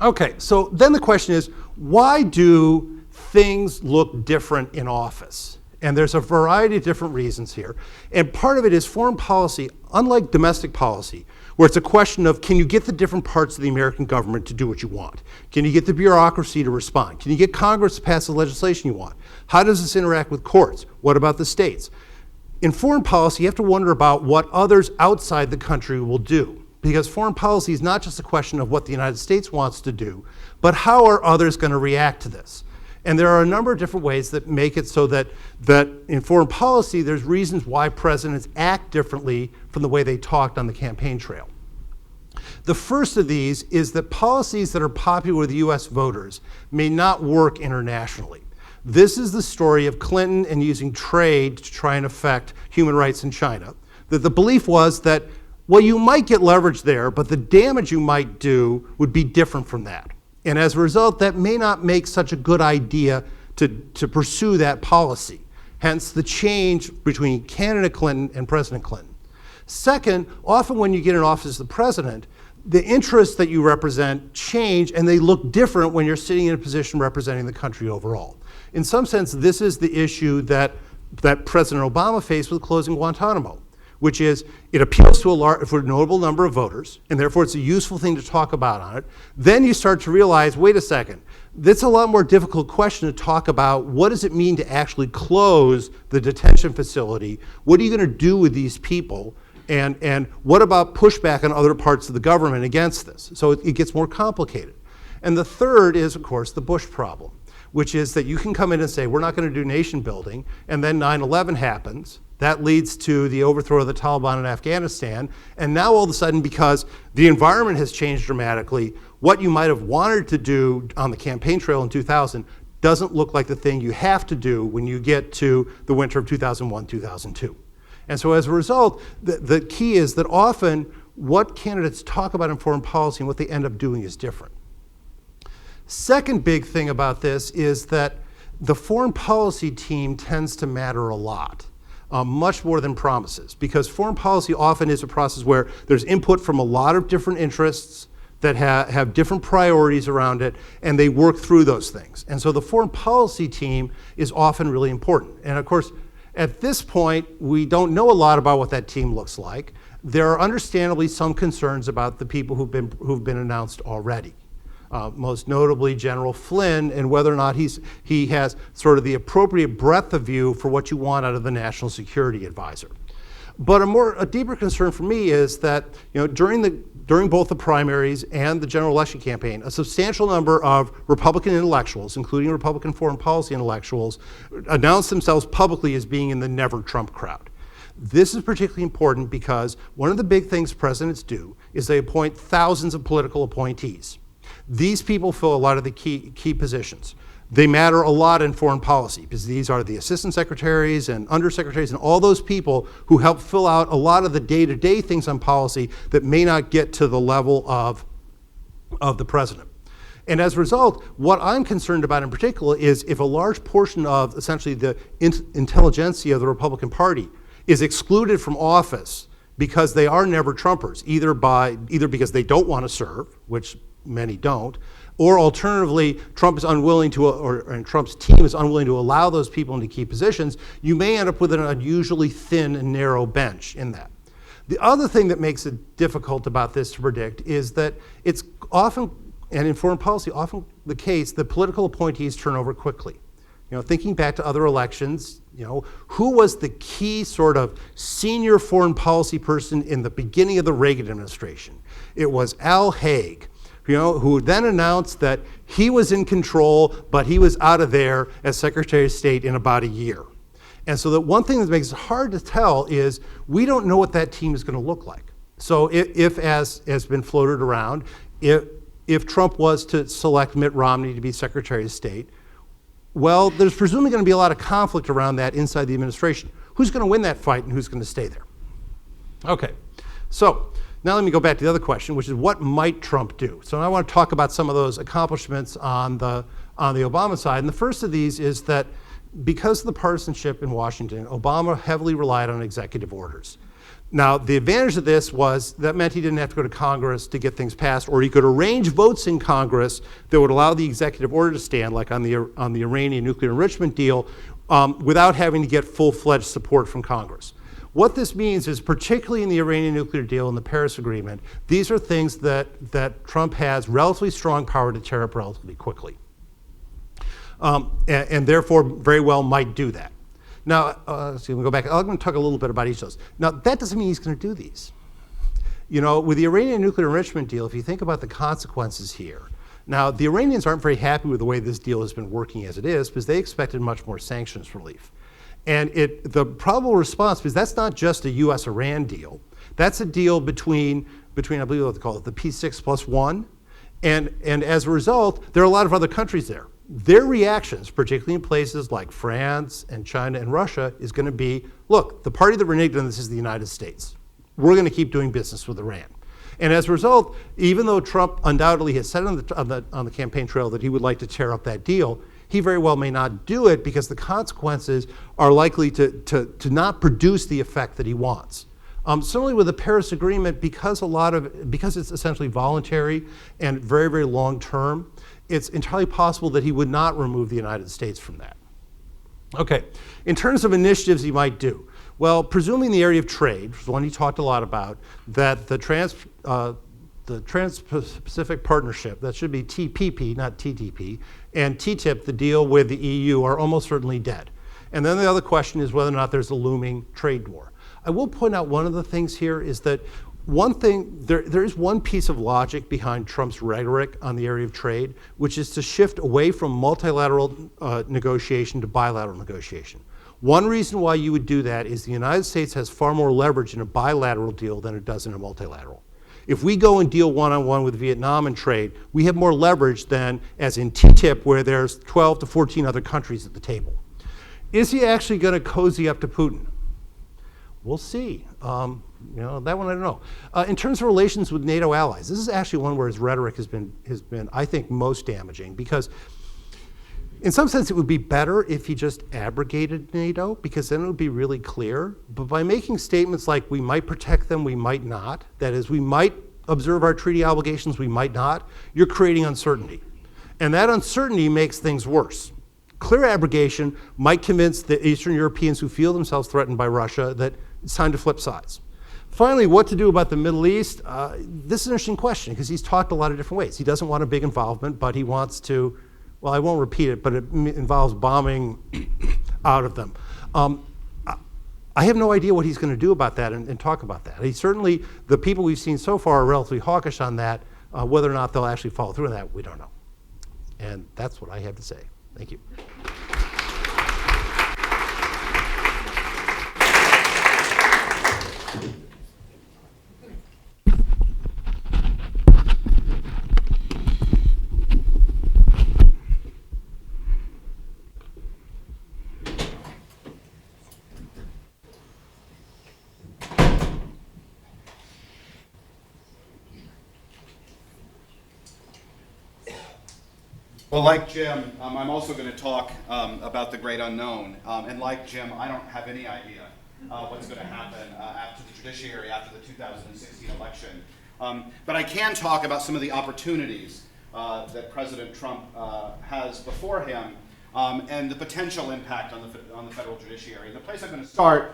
Okay, so then the question is, why do things look different in office? And there's a variety of different reasons here. And part of it is foreign policy, unlike domestic policy, where it's a question of, can you get the different parts of the American government to do what you want? Can you get the bureaucracy to respond? Can you get Congress to pass the legislation you want? How does this interact with courts? What about the states? In foreign policy, you have to wonder about what others outside the country will do, because foreign policy is not just a question of what the United States wants to do, but how are others going to react to this? And there are a number of different ways that make it so that in foreign policy, there's reasons why presidents act differently from the way they talked on the campaign trail. The first of these is that policies that are popular with US voters may not work internationally. This is the story of Clinton and using trade to try and affect human rights in China. That the belief was that, well, you might get leverage there, but the damage you might do would be different from that. And as a result, that may not make such a good idea to pursue that policy. Hence the change between candidate Clinton and President Clinton. Second, often when you get in office as the president, the interests that you represent change, and they look different when you're sitting in a position representing the country overall. In some sense, this is the issue that President Obama faced with closing Guantanamo, which is it appeals to a notable number of voters, and therefore it's a useful thing to talk about on it. Then you start to realize, wait a second, that's a lot more difficult question to talk about. What does it mean to actually close the detention facility? What are you going to do with these people? And what about pushback on other parts of the government against this? So it gets more complicated. And the third is, of course, the Bush problem, which is that you can come in and say, we're not going to do nation building, and then 9/11 happens. That leads to the overthrow of the Taliban in Afghanistan. And now all of a sudden, because the environment has changed dramatically, what you might have wanted to do on the campaign trail in 2000 doesn't look like the thing you have to do when you get to the winter of 2001, 2002. And so as a result, the key is that often what candidates talk about in foreign policy and what they end up doing is different. Second big thing about this is that the foreign policy team tends to matter a lot. Much more than promises, because foreign policy often is a process where there's input from a lot of different interests that have different priorities around it, and they work through those things. And so the foreign policy team is often really important. And of course, at this point, we don't know a lot about what that team looks like. There are understandably some concerns about the people who've been announced already. Most notably General Flynn, and whether or not he has sort of the appropriate breadth of view for what you want out of the National Security Advisor. But a deeper concern for me is that during both the primaries and the general election campaign, a substantial number of Republican intellectuals, including Republican foreign policy intellectuals, announced themselves publicly as being in the never Trump crowd. This is particularly important because one of the big things presidents do is they appoint thousands of political appointees. These people fill a lot of the key positions. They matter a lot in foreign policy because these are the assistant secretaries and undersecretaries and all those people who help fill out a lot of the day-to-day things on policy that may not get to the level of the president. And as a result, what I'm concerned about in particular is if a large portion of essentially the intelligentsia of the Republican Party is excluded from office because they are never Trumpers, either because they don't want to serve, which many don't, or alternatively, Trump is unwilling to, and Trump's team is unwilling to allow those people into key positions, you may end up with an unusually thin and narrow bench in that. The other thing that makes it difficult about this to predict is that it's often, and in foreign policy, often the case that political appointees turn over quickly. Thinking back to other elections, who was the key sort of senior foreign policy person in the beginning of the Reagan administration? It was Al Haig, who then announced that he was in control, but he was out of there as Secretary of State in about a year. And so the one thing that makes it hard to tell is we don't know what that team is going to look like. So if as has been floated around, if Trump was to select Mitt Romney to be Secretary of State, well, there's presumably going to be a lot of conflict around that inside the administration. Who's going to win that fight and who's going to stay there? Okay, so now let me go back to the other question, which is what might Trump do? So I want to talk about some of those accomplishments on the Obama side. And the first of these is that because of the partisanship in Washington, Obama heavily relied on executive orders. Now, the advantage of this was that meant he didn't have to go to Congress to get things passed, or he could arrange votes in Congress that would allow the executive order to stand, like on the Iranian nuclear enrichment deal, without having to get full-fledged support from Congress. What this means is, particularly in the Iranian nuclear deal and the Paris Agreement, these are things that Trump has relatively strong power to tear up relatively quickly. And therefore very well might do that. Now, so we'll go back. I'm going to talk a little bit about each of those. Now, that doesn't mean he's going to do these. With the Iranian nuclear enrichment deal, if you think about the consequences here, now, the Iranians aren't very happy with the way this deal has been working as it is because they expected much more sanctions relief. And the probable response, because that's not just a U.S.-Iran deal, that's a deal between I believe what they call it, the P6+1, and as a result, there are a lot of other countries there. Their reactions, particularly in places like France and China and Russia, is going to be, look, the party that reneged on this is the United States. We're going to keep doing business with Iran. And as a result, even though Trump undoubtedly has said on the campaign trail that he would like to tear up that deal, he very well may not do it because the consequences are likely to not produce the effect that he wants. Similarly with the Paris Agreement, because it's essentially voluntary and very, very long term, it's entirely possible that he would not remove the United States from that. Okay, in terms of initiatives he might do, well, presuming the area of trade, which is one he talked a lot about, that the Trans-Pacific Partnership, that should be TPP, not TTP, and TTIP, the deal with the EU, are almost certainly dead. And then the other question is whether or not there's a looming trade war. I will point out one of the things here is that one thing, there is one piece of logic behind Trump's rhetoric on the area of trade, which is to shift away from multilateral negotiation to bilateral negotiation. One reason why you would do that is the United States has far more leverage in a bilateral deal than it does in a multilateral. If we go and deal one-on-one with Vietnam in trade, we have more leverage than as in TTIP, where there's 12 to 14 other countries at the table. Is he actually going to cozy up to Putin? We'll see. That one I don't know. In terms of relations with NATO allies, this is actually one where his rhetoric has been, I think, most damaging, because in some sense it would be better if he just abrogated NATO, because then it would be really clear. But by making statements like we might protect them, we might not, that is, we might observe our treaty obligations, we might not, you're creating uncertainty. And that uncertainty makes things worse. Clear abrogation might convince the Eastern Europeans who feel themselves threatened by Russia that it's time to flip sides. Finally, what to do about the Middle East? This is an interesting question because he's talked a lot of different ways. He doesn't want a big involvement, but he wants to, well, I won't repeat it, but it involves bombing out of them. I have no idea what he's going to do about that and talk about that. He certainly, the people we've seen so far are relatively hawkish on that. Whether or not they'll actually follow through on that, we don't know. And that's what I have to say. Thank you. Well, like Jim, I'm also going to talk about the great unknown. And like Jim, I don't have any idea what's going to happen after the judiciary, after the 2016 election. But I can talk about some of the opportunities that President Trump has before him and the potential impact on the federal judiciary. And the place I'm going to start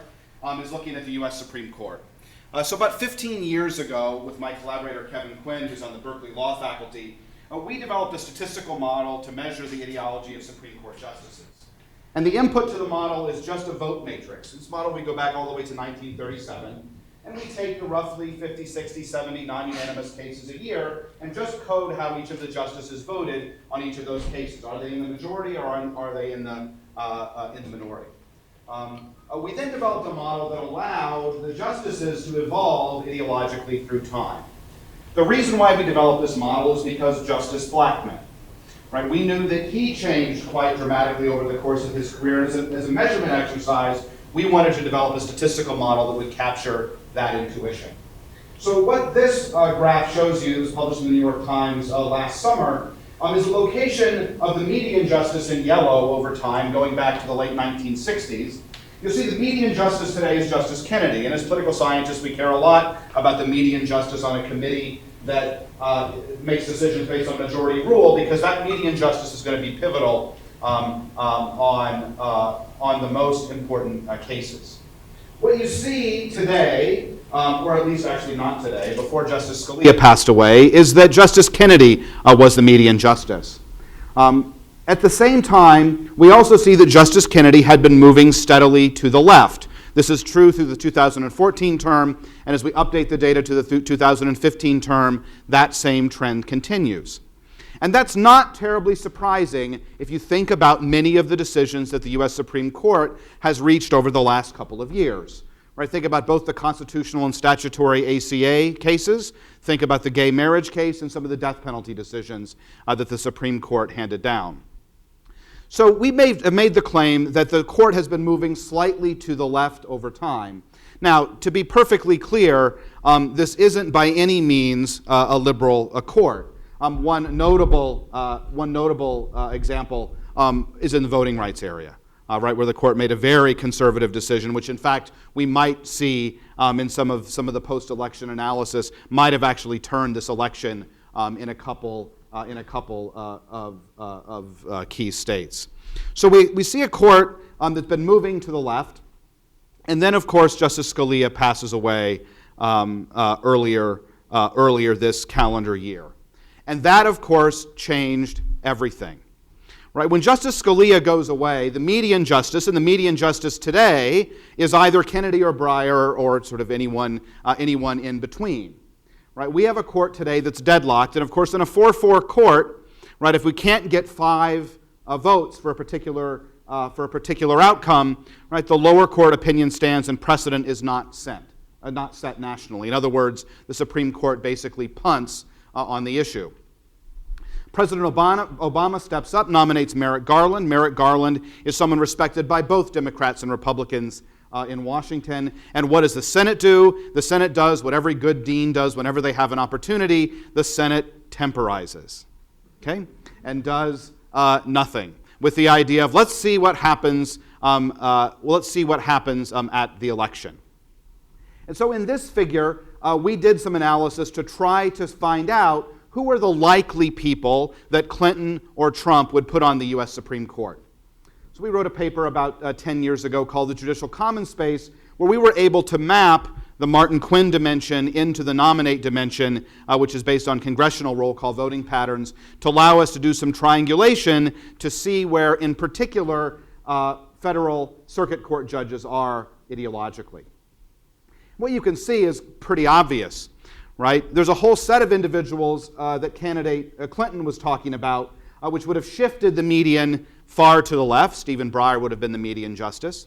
is looking at the U.S. Supreme Court. So about 15 years ago, with my collaborator Kevin Quinn, who's on the Berkeley Law faculty, we developed a statistical model to measure the ideology of Supreme Court justices. And the input to the model is just a vote matrix. This model, we go back all the way to 1937, and we take the roughly 50, 60, 70 non-unanimous cases a year and just code how each of the justices voted on each of those cases. Are they in the majority or are they in the minority? We then developed a model that allowed the justices to evolve ideologically through time. The reason why we developed this model is because Justice Blackmun, right? We knew that he changed quite dramatically over the course of his career. As a measurement exercise, we wanted to develop a statistical model that would capture that intuition. So what this graph shows you, it was published in the New York Times last summer, is the location of the median justice in yellow over time, going back to the late 1960s. You'll see the median justice today is Justice Kennedy, and as political scientists, we care a lot about the median justice on a committee that makes decisions based on majority rule, because that median justice is going to be pivotal on the most important cases. What you see today, or at least actually not today, before Justice Scalia passed away, is that Justice Kennedy was the median justice. At the same time, we also see that Justice Kennedy had been moving steadily to the left. This is true through the 2014 term, and as we update the data to the 2015 term, that same trend continues. And that's not terribly surprising if you think about many of the decisions that the U.S. Supreme Court has reached over the last couple of years. Right? Think about both the constitutional and statutory ACA cases. Think about the gay marriage case and some of the death penalty decisions that the Supreme Court handed down. So we made the claim that the court has been moving slightly to the left over time. Now, to be perfectly clear, this isn't by any means a liberal court. One notable example is in the voting rights area, right, where the court made a very conservative decision, which in fact we might see in some of the post-election analysis, might have actually turned this election in a couple of key states. So we see a court that's been moving to the left, and then, of course, Justice Scalia passes away earlier this calendar year. And that, of course, changed everything. Right? When Justice Scalia goes away, the median justice, and the median justice today is either Kennedy or Breyer or sort of anyone in between. Right? We have a court today that's deadlocked, and of course, in a 4-4 court, right, if we can't get 5 votes for a particular outcome, right, the lower court opinion stands and precedent is not set nationally. In other words, the Supreme Court basically punts on the issue. President Obama steps up, nominates Merrick Garland. Merrick Garland is someone respected by both Democrats and Republicans in Washington. And what does the Senate do? The Senate does what every good dean does whenever they have an opportunity. The Senate temporizes, okay, and does nothing, with the idea of let's see what happens. At the election. And so in this figure, we did some analysis to try to find out who are the likely people that Clinton or Trump would put on the U.S. Supreme Court. So we wrote a paper about 10 years ago called The Judicial Common Space, where we were able to map the Martin Quinn dimension into the nominate dimension, which is based on congressional roll call voting patterns, to allow us to do some triangulation to see where, in particular, federal circuit court judges are ideologically. What you can see is pretty obvious, right? There's a whole set of individuals that candidate Clinton was talking about, which would have shifted the median far to the left. Stephen Breyer would have been the median justice,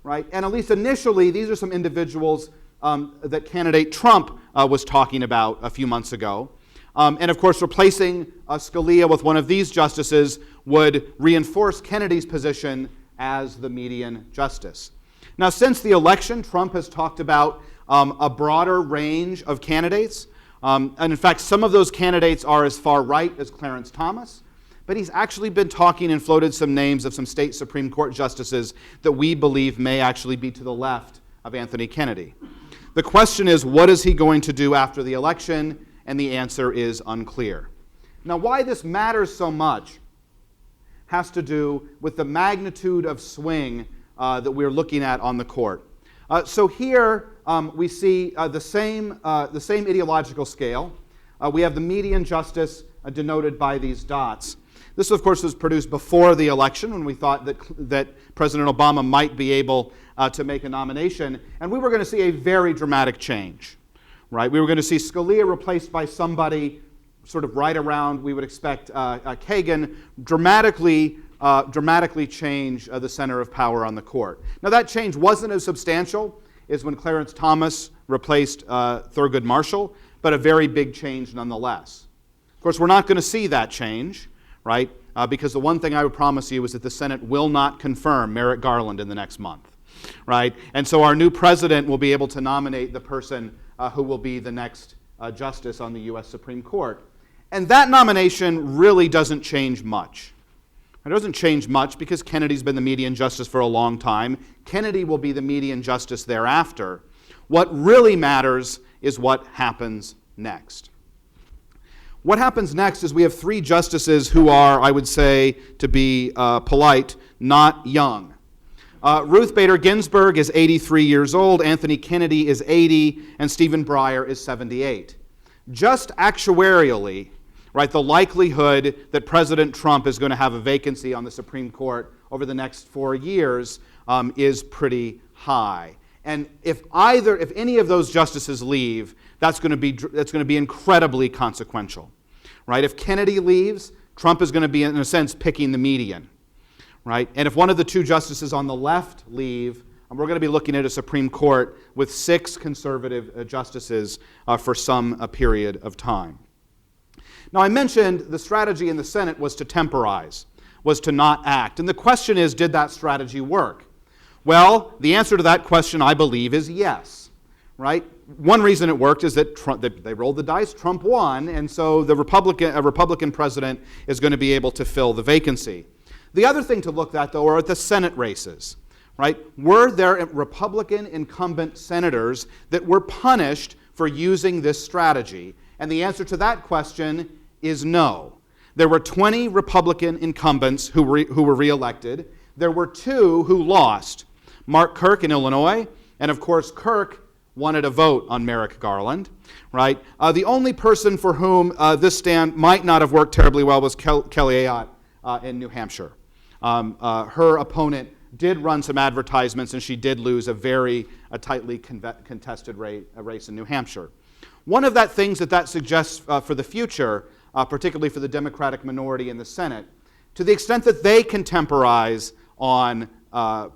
right? And at least initially, these are some individuals that candidate Trump was talking about a few months ago. And of course, replacing Scalia with one of these justices would reinforce Kennedy's position as the median justice. Now, since the election, Trump has talked about a broader range of candidates. And in fact, some of those candidates are as far right as Clarence Thomas. But he's actually been talking and floated some names of some state Supreme Court justices that we believe may actually be to the left of Anthony Kennedy. The question is, what is he going to do after the election? And the answer is unclear. Now, why this matters so much has to do with the magnitude of swing that we're looking at on the court. So here we see the same ideological scale. We have the median justice denoted by these dots. This, of course, was produced before the election when we thought that President Obama might be able to make a nomination. And we were going to see a very dramatic change, right? We were going to see Scalia replaced by somebody sort of right around, we would expect, Kagan, dramatically change the center of power on the court. Now, that change wasn't as substantial as when Clarence Thomas replaced Thurgood Marshall, but a very big change nonetheless. Of course, we're not going to see that change, right? Because the one thing I would promise you is that the Senate will not confirm Merrick Garland in the next month, right? And so our new president will be able to nominate the person who will be the next justice on the U.S. Supreme Court. And that nomination really doesn't change much. It doesn't change much because Kennedy's been the median justice for a long time. Kennedy will be the median justice thereafter. What really matters is what happens next. What happens next is we have 3 justices who are, I would say, to be polite, not young. Ruth Bader Ginsburg is 83 years old, Anthony Kennedy is 80, and Stephen Breyer is 78. Just actuarially, right, the likelihood that President Trump is going to have a vacancy on the Supreme Court over the next 4 years is pretty high. And if any of those justices leave, that's going to be incredibly consequential, right? If Kennedy leaves, Trump is going to be, in a sense, picking the median, right? And if one of the 2 justices on the left leave, we're going to be looking at a Supreme Court with 6 conservative justices for some period of time. Now, I mentioned the strategy in the Senate was to temporize, was to not act. And the question is, did that strategy work? Well, the answer to that question, I believe, is yes, right? One reason it worked is that they rolled the dice, Trump won, and so a Republican president is going to be able to fill the vacancy. The other thing to look at, though, are at the Senate races, right? Were there Republican incumbent senators that were punished for using this strategy? And the answer to that question is no. There were 20 Republican incumbents who were reelected. There were 2 who lost. Mark Kirk in Illinois, and of course Kirk wanted a vote on Merrick Garland, right? The only person for whom this stand might not have worked terribly well was Kelly Ayotte in New Hampshire. Her opponent did run some advertisements, and she did lose a very tightly contested race in New Hampshire. One of the things that suggests for the future, particularly for the Democratic minority in the Senate, to the extent that they can temporize on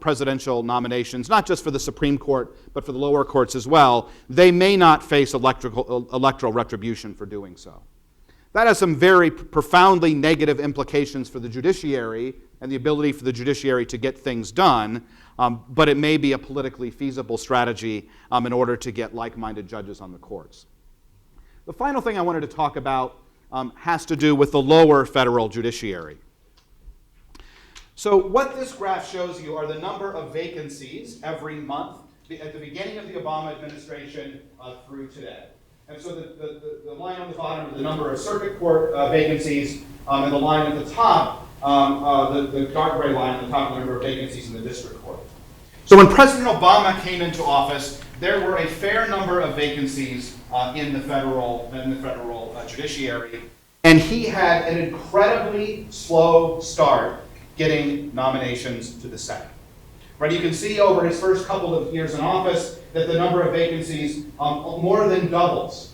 presidential nominations, not just for the Supreme Court, but for the lower courts as well, they may not face electoral retribution for doing so. That has some very profoundly negative implications for the judiciary and the ability for the judiciary to get things done, but it may be a politically feasible strategy in order to get like-minded judges on the courts. The final thing I wanted to talk about has to do with the lower federal judiciary. So what this graph shows you are the number of vacancies every month at the beginning of the Obama administration through today. And so the line on the bottom is the number of circuit court vacancies, and the line at the top, the dark gray line at the top, the number of vacancies in the district court. So when President Obama came into office, there were a fair number of vacancies in the federal judiciary, and he had an incredibly slow start getting nominations to the Senate. Right, you can see over his first couple of years in office that the number of vacancies more than doubles.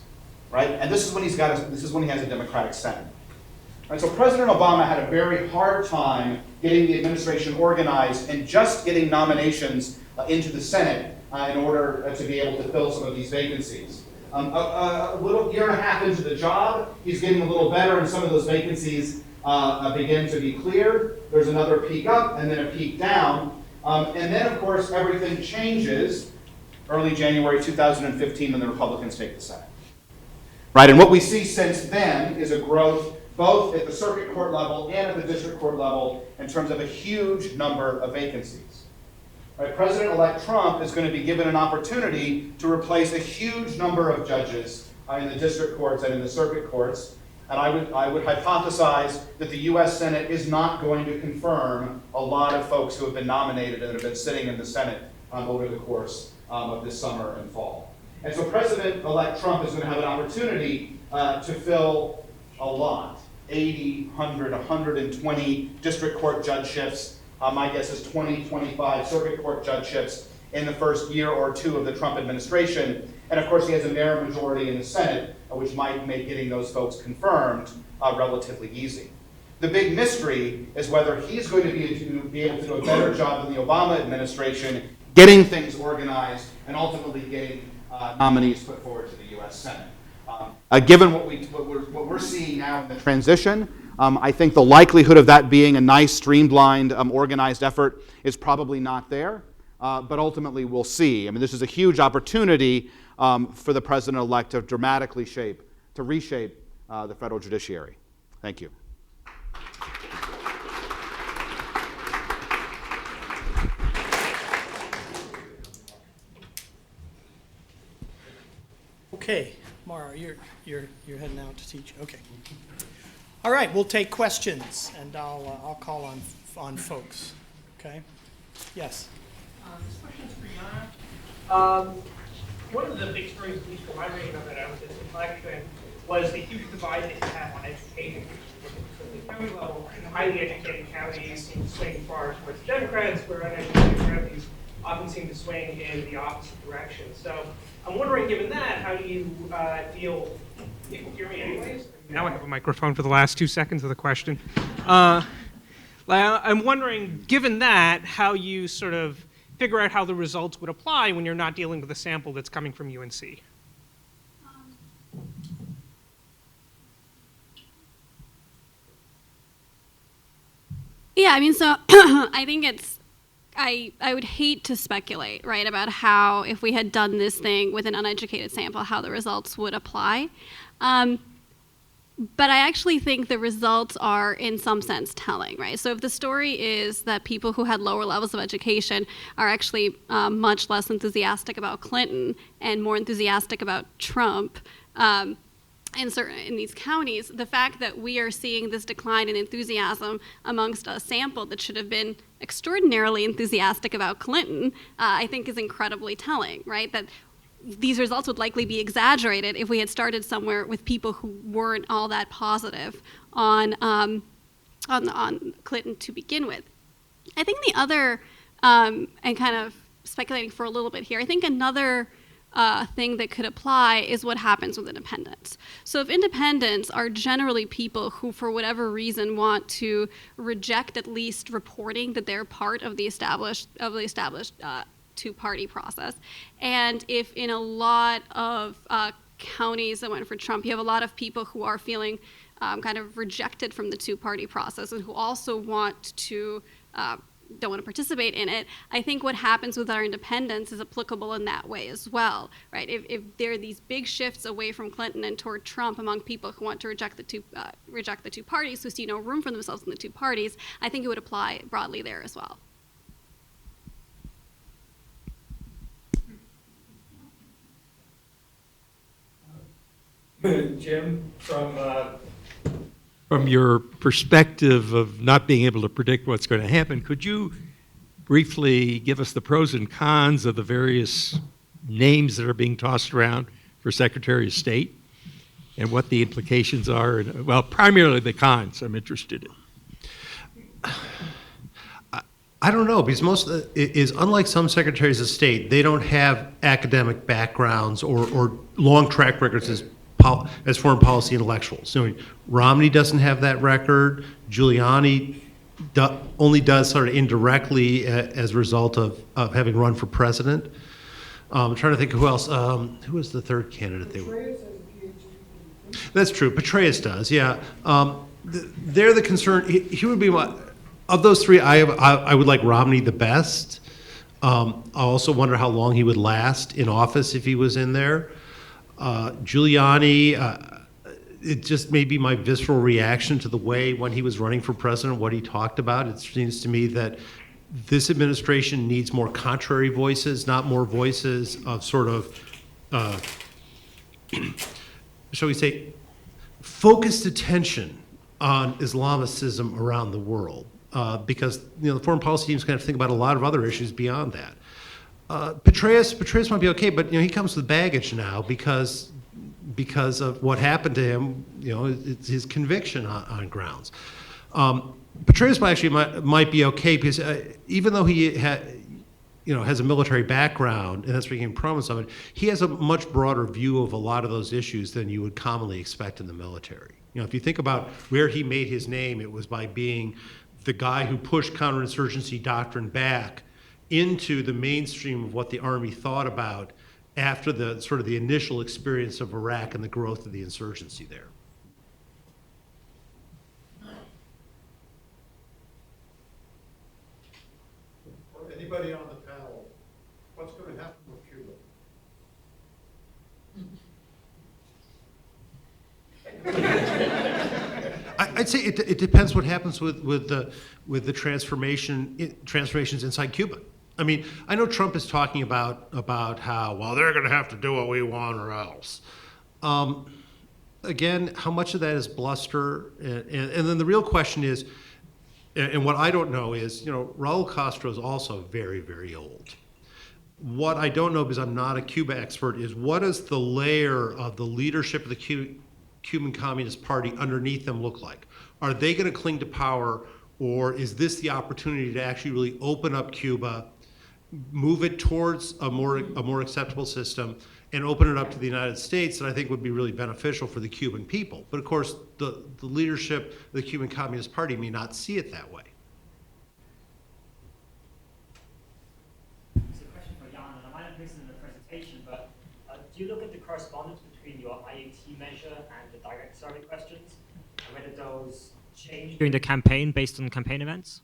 Right, and this is when he has a Democratic Senate. Right, so President Obama had a very hard time getting the administration organized and just getting nominations into the Senate in order to be able to fill some of these vacancies. A little year and a half into the job, he's getting a little better, and some of those vacancies begin to be cleared. There's another peak up and then a peak down. And then, of course, everything changes early January 2015 when the Republicans take the Senate. Right, and what we see since then is a growth both at the circuit court level and at the district court level in terms of a huge number of vacancies. Right, President-elect Trump is going to be given an opportunity to replace a huge number of judges in the district courts and in the circuit courts. And I would hypothesize that the U.S. Senate is not going to confirm a lot of folks who have been nominated and have been sitting in the Senate over the course of this summer and fall. And so President-elect Trump is going to have an opportunity to fill a lot, 80, 100, 120 district court judgeships. My guess is 20, 25 circuit court judgeships in the first year or two of the Trump administration. And of course, he has a narrow majority in the Senate, which might make getting those folks confirmed relatively easy. The big mystery is whether he's going to be able to do a better job than the Obama administration getting things organized and ultimately getting nominees put forward to the U.S. Senate. Given what we're seeing now in the transition, I think the likelihood of that being a nice, streamlined, organized effort is probably not there. But ultimately, we'll see. I mean, this is a huge opportunity for the president-elect to dramatically reshape the federal judiciary. Thank you. Okay, Mara, you're heading out to teach. Okay. All right, we'll take questions, and I'll call on folks. Okay. Yes. This question's for Yana. One of the big stories, at least from my reading of it, out of this election, was the huge divide that you have on education. So the county level, highly educated counties seem to swing far towards Democrats, where uneducated counties often seem to swing in the opposite direction. So I'm wondering, given that, how do you deal? People hear me anyways? Now I have a microphone for the last 2 seconds of the question. I'm wondering, given that, how you sort of figure out how the results would apply when you're not dealing with a sample that's coming from UNC. Yeah, I mean, so I think I would hate to speculate, right, about how, if we had done this thing with an uneducated sample, how the results would apply. But I actually think the results are, in some sense, telling, right? So if the story is that people who had lower levels of education are actually much less enthusiastic about Clinton and more enthusiastic about Trump, in these counties, the fact that we are seeing this decline in enthusiasm amongst a sample that should have been extraordinarily enthusiastic about Clinton, I think is incredibly telling, right? That these results would likely be exaggerated if we had started somewhere with people who weren't all that positive on Clinton to begin with. I think the other, and kind of speculating for a little bit here, I think another thing that could apply is what happens with independents. So if independents are generally people who, for whatever reason, want to reject at least reporting that they're part of the established two-party process, and if in a lot of counties that went for Trump, you have a lot of people who are feeling kind of rejected from the two-party process and who also want to don't want to participate in it, I think what happens with our independents is applicable in that way as well, right? If there are these big shifts away from Clinton and toward Trump among people who want to reject the two parties, who see no room for themselves in the two parties, I think it would apply broadly there as well. Jim, from your perspective of not being able to predict what's going to happen, could you briefly give us the pros and cons of the various names that are being tossed around for Secretary of State and what the implications are? And, well, primarily the cons I'm interested in. I don't know, because most of is unlike some secretaries of state, they don't have academic backgrounds or long track records as foreign policy intellectuals. So Romney doesn't have that record. Giuliani only does sort of indirectly as a result of having run for president. I'm trying to think who else. Who was the third candidate they were? That's true. Petraeus does, yeah. They're the concern. He would be of those three. I would like Romney the best. I also wonder how long he would last in office if he was in there. Giuliani, it just may be my visceral reaction to the way when he was running for president, what he talked about. It seems to me that this administration needs more contrary voices, not more voices of sort of, shall we say, focused attention on Islamicism around the world. Because the foreign policy teams kind of think about a lot of other issues beyond that. Petraeus might be okay, but he comes with baggage now because of what happened to him. It's his conviction on grounds. Petraeus might be okay because even though he has a military background and that's making promise of it, he has a much broader view of a lot of those issues than you would commonly expect in the military. If you think about where he made his name, it was by being the guy who pushed counterinsurgency doctrine back into the mainstream of what the Army thought about after the sort of the initial experience of Iraq and the growth of the insurgency there. Anybody on the panel, what's going to happen with Cuba? I'd say it depends what happens with the transformations inside Cuba. I mean, I know Trump is talking about how, well, they're going to have to do what we want or else. Again, how much of that is bluster? And then the real question is, and what I don't know is, Raul Castro is also very, very old. What I don't know, because I'm not a Cuba expert, is what does the layer of the leadership of the Cuban Communist Party underneath them look like? Are they going to cling to power, or is this the opportunity to actually really open up Cuba, move it towards a more acceptable system, and open it up to the United States that I think would be really beneficial for the Cuban people? But of course, the leadership of the Cuban Communist Party may not see it that way. It's a question for Jan, and I might have missed it in the presentation, but do you look at the correspondence between your IAT measure and the direct survey questions, and whether those change during the campaign based on campaign events?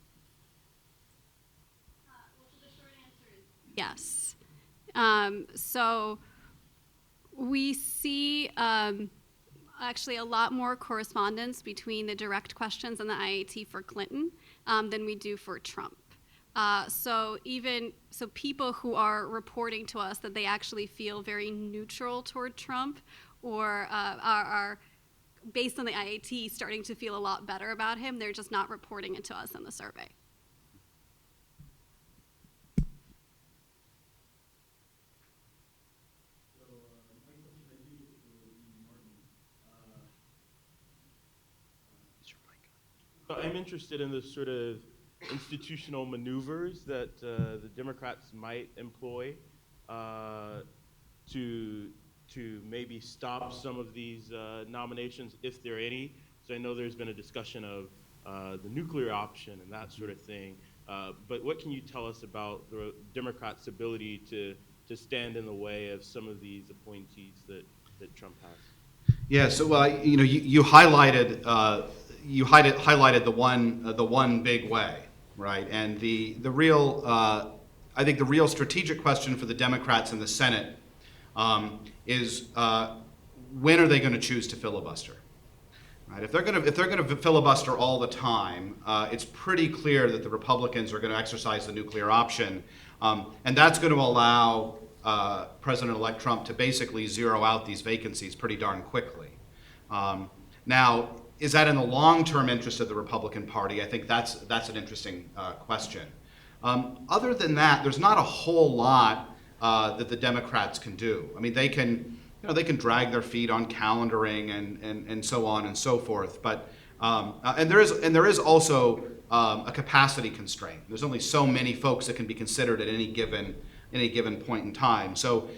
Well, the short answer is yes. So we see actually a lot more correspondence between the direct questions and the IAT for Clinton than we do for Trump. So people who are reporting to us that they actually feel very neutral toward Trump or are based on the IAT starting to feel a lot better about him, they're just not reporting it to us in the survey. I'm interested in the sort of institutional maneuvers that the Democrats might employ to maybe stop some of these nominations, if there are any. So I know there's been a discussion of the nuclear option and that sort of thing. But what can you tell us about the Democrats' ability to stand in the way of some of these appointees that Trump has? Yeah, so you highlighted highlighted the one big way, right? And the real I think the real strategic question for the Democrats in the Senate is when are they going to choose to filibuster? Right? If they're going to filibuster all the time, it's pretty clear that the Republicans are going to exercise the nuclear option, and that's going to allow President-elect Trump to basically zero out these vacancies pretty darn quickly. Now, is that in the long-term interest of the Republican Party? I think that's an interesting question. Other than that, there's not a whole lot that the Democrats can do. I mean, they can drag their feet on calendaring and so on and so forth. But and there is also a capacity constraint. There's only so many folks that can be considered at any given point in time. So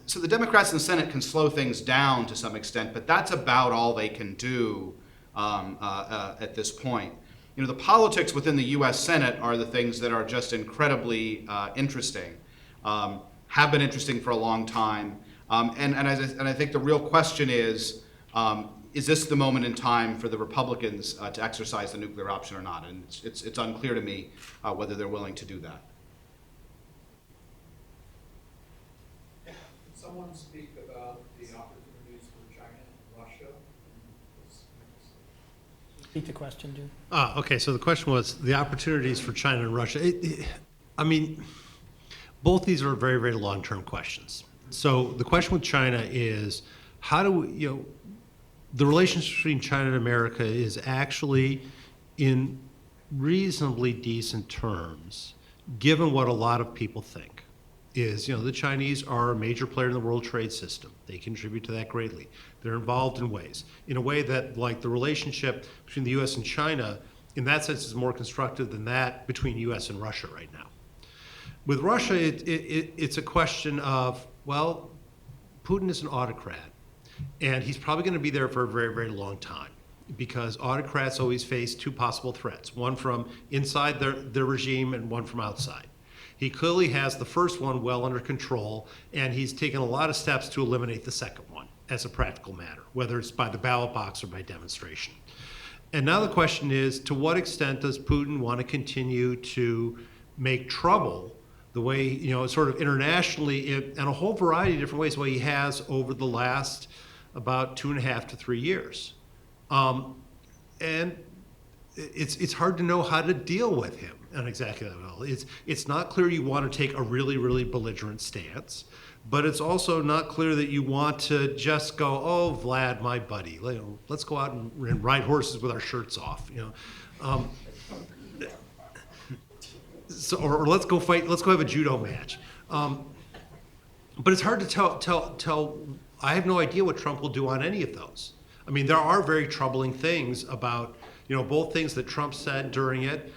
so the Democrats in the Senate can slow things down to some extent, but that's about all they can do at this point. You know, the politics within the U.S. Senate are the things that are just incredibly interesting, have been interesting for a long time. And I think the real question is this the moment in time for the Republicans to exercise the nuclear option or not? And it's unclear to me whether they're willing to do that. Could someone speak about the opportunities for China and Russia? Repeat the question, Jim. Okay, so the question was the opportunities for China and Russia. I mean, both these are very, very long-term questions. So the question with China is, how do we, the relationship between China and America is actually in reasonably decent terms, given what a lot of people think. Is, the Chinese are a major player in the world trade system. They contribute to that greatly. They're involved in a way that, like, the relationship between the U.S. and China, in that sense, is more constructive than that between U.S. and Russia right now. With Russia, it's a question of, well, Putin is an autocrat, and he's probably going to be there for a very, very long time, because autocrats always face two possible threats, one from inside their regime and one from outside. He clearly has the first one well under control, and he's taken a lot of steps to eliminate the second one as a practical matter, whether it's by the ballot box or by demonstration. And now the question is, to what extent does Putin want to continue to make trouble the way, sort of internationally, in a whole variety of different ways, the way he has over the last about 2.5 to 3 years? And it's hard to know how to deal with him on exactly that level. It's not clear you want to take a really, really belligerent stance, but it's also not clear that you want to just go, oh, Vlad, my buddy, let's go out and ride horses with our shirts off, So, or let's go fight, let's go have a judo match. But it's hard to tell. I have no idea what Trump will do on any of those. I mean, there are very troubling things about, both things that Trump said during it,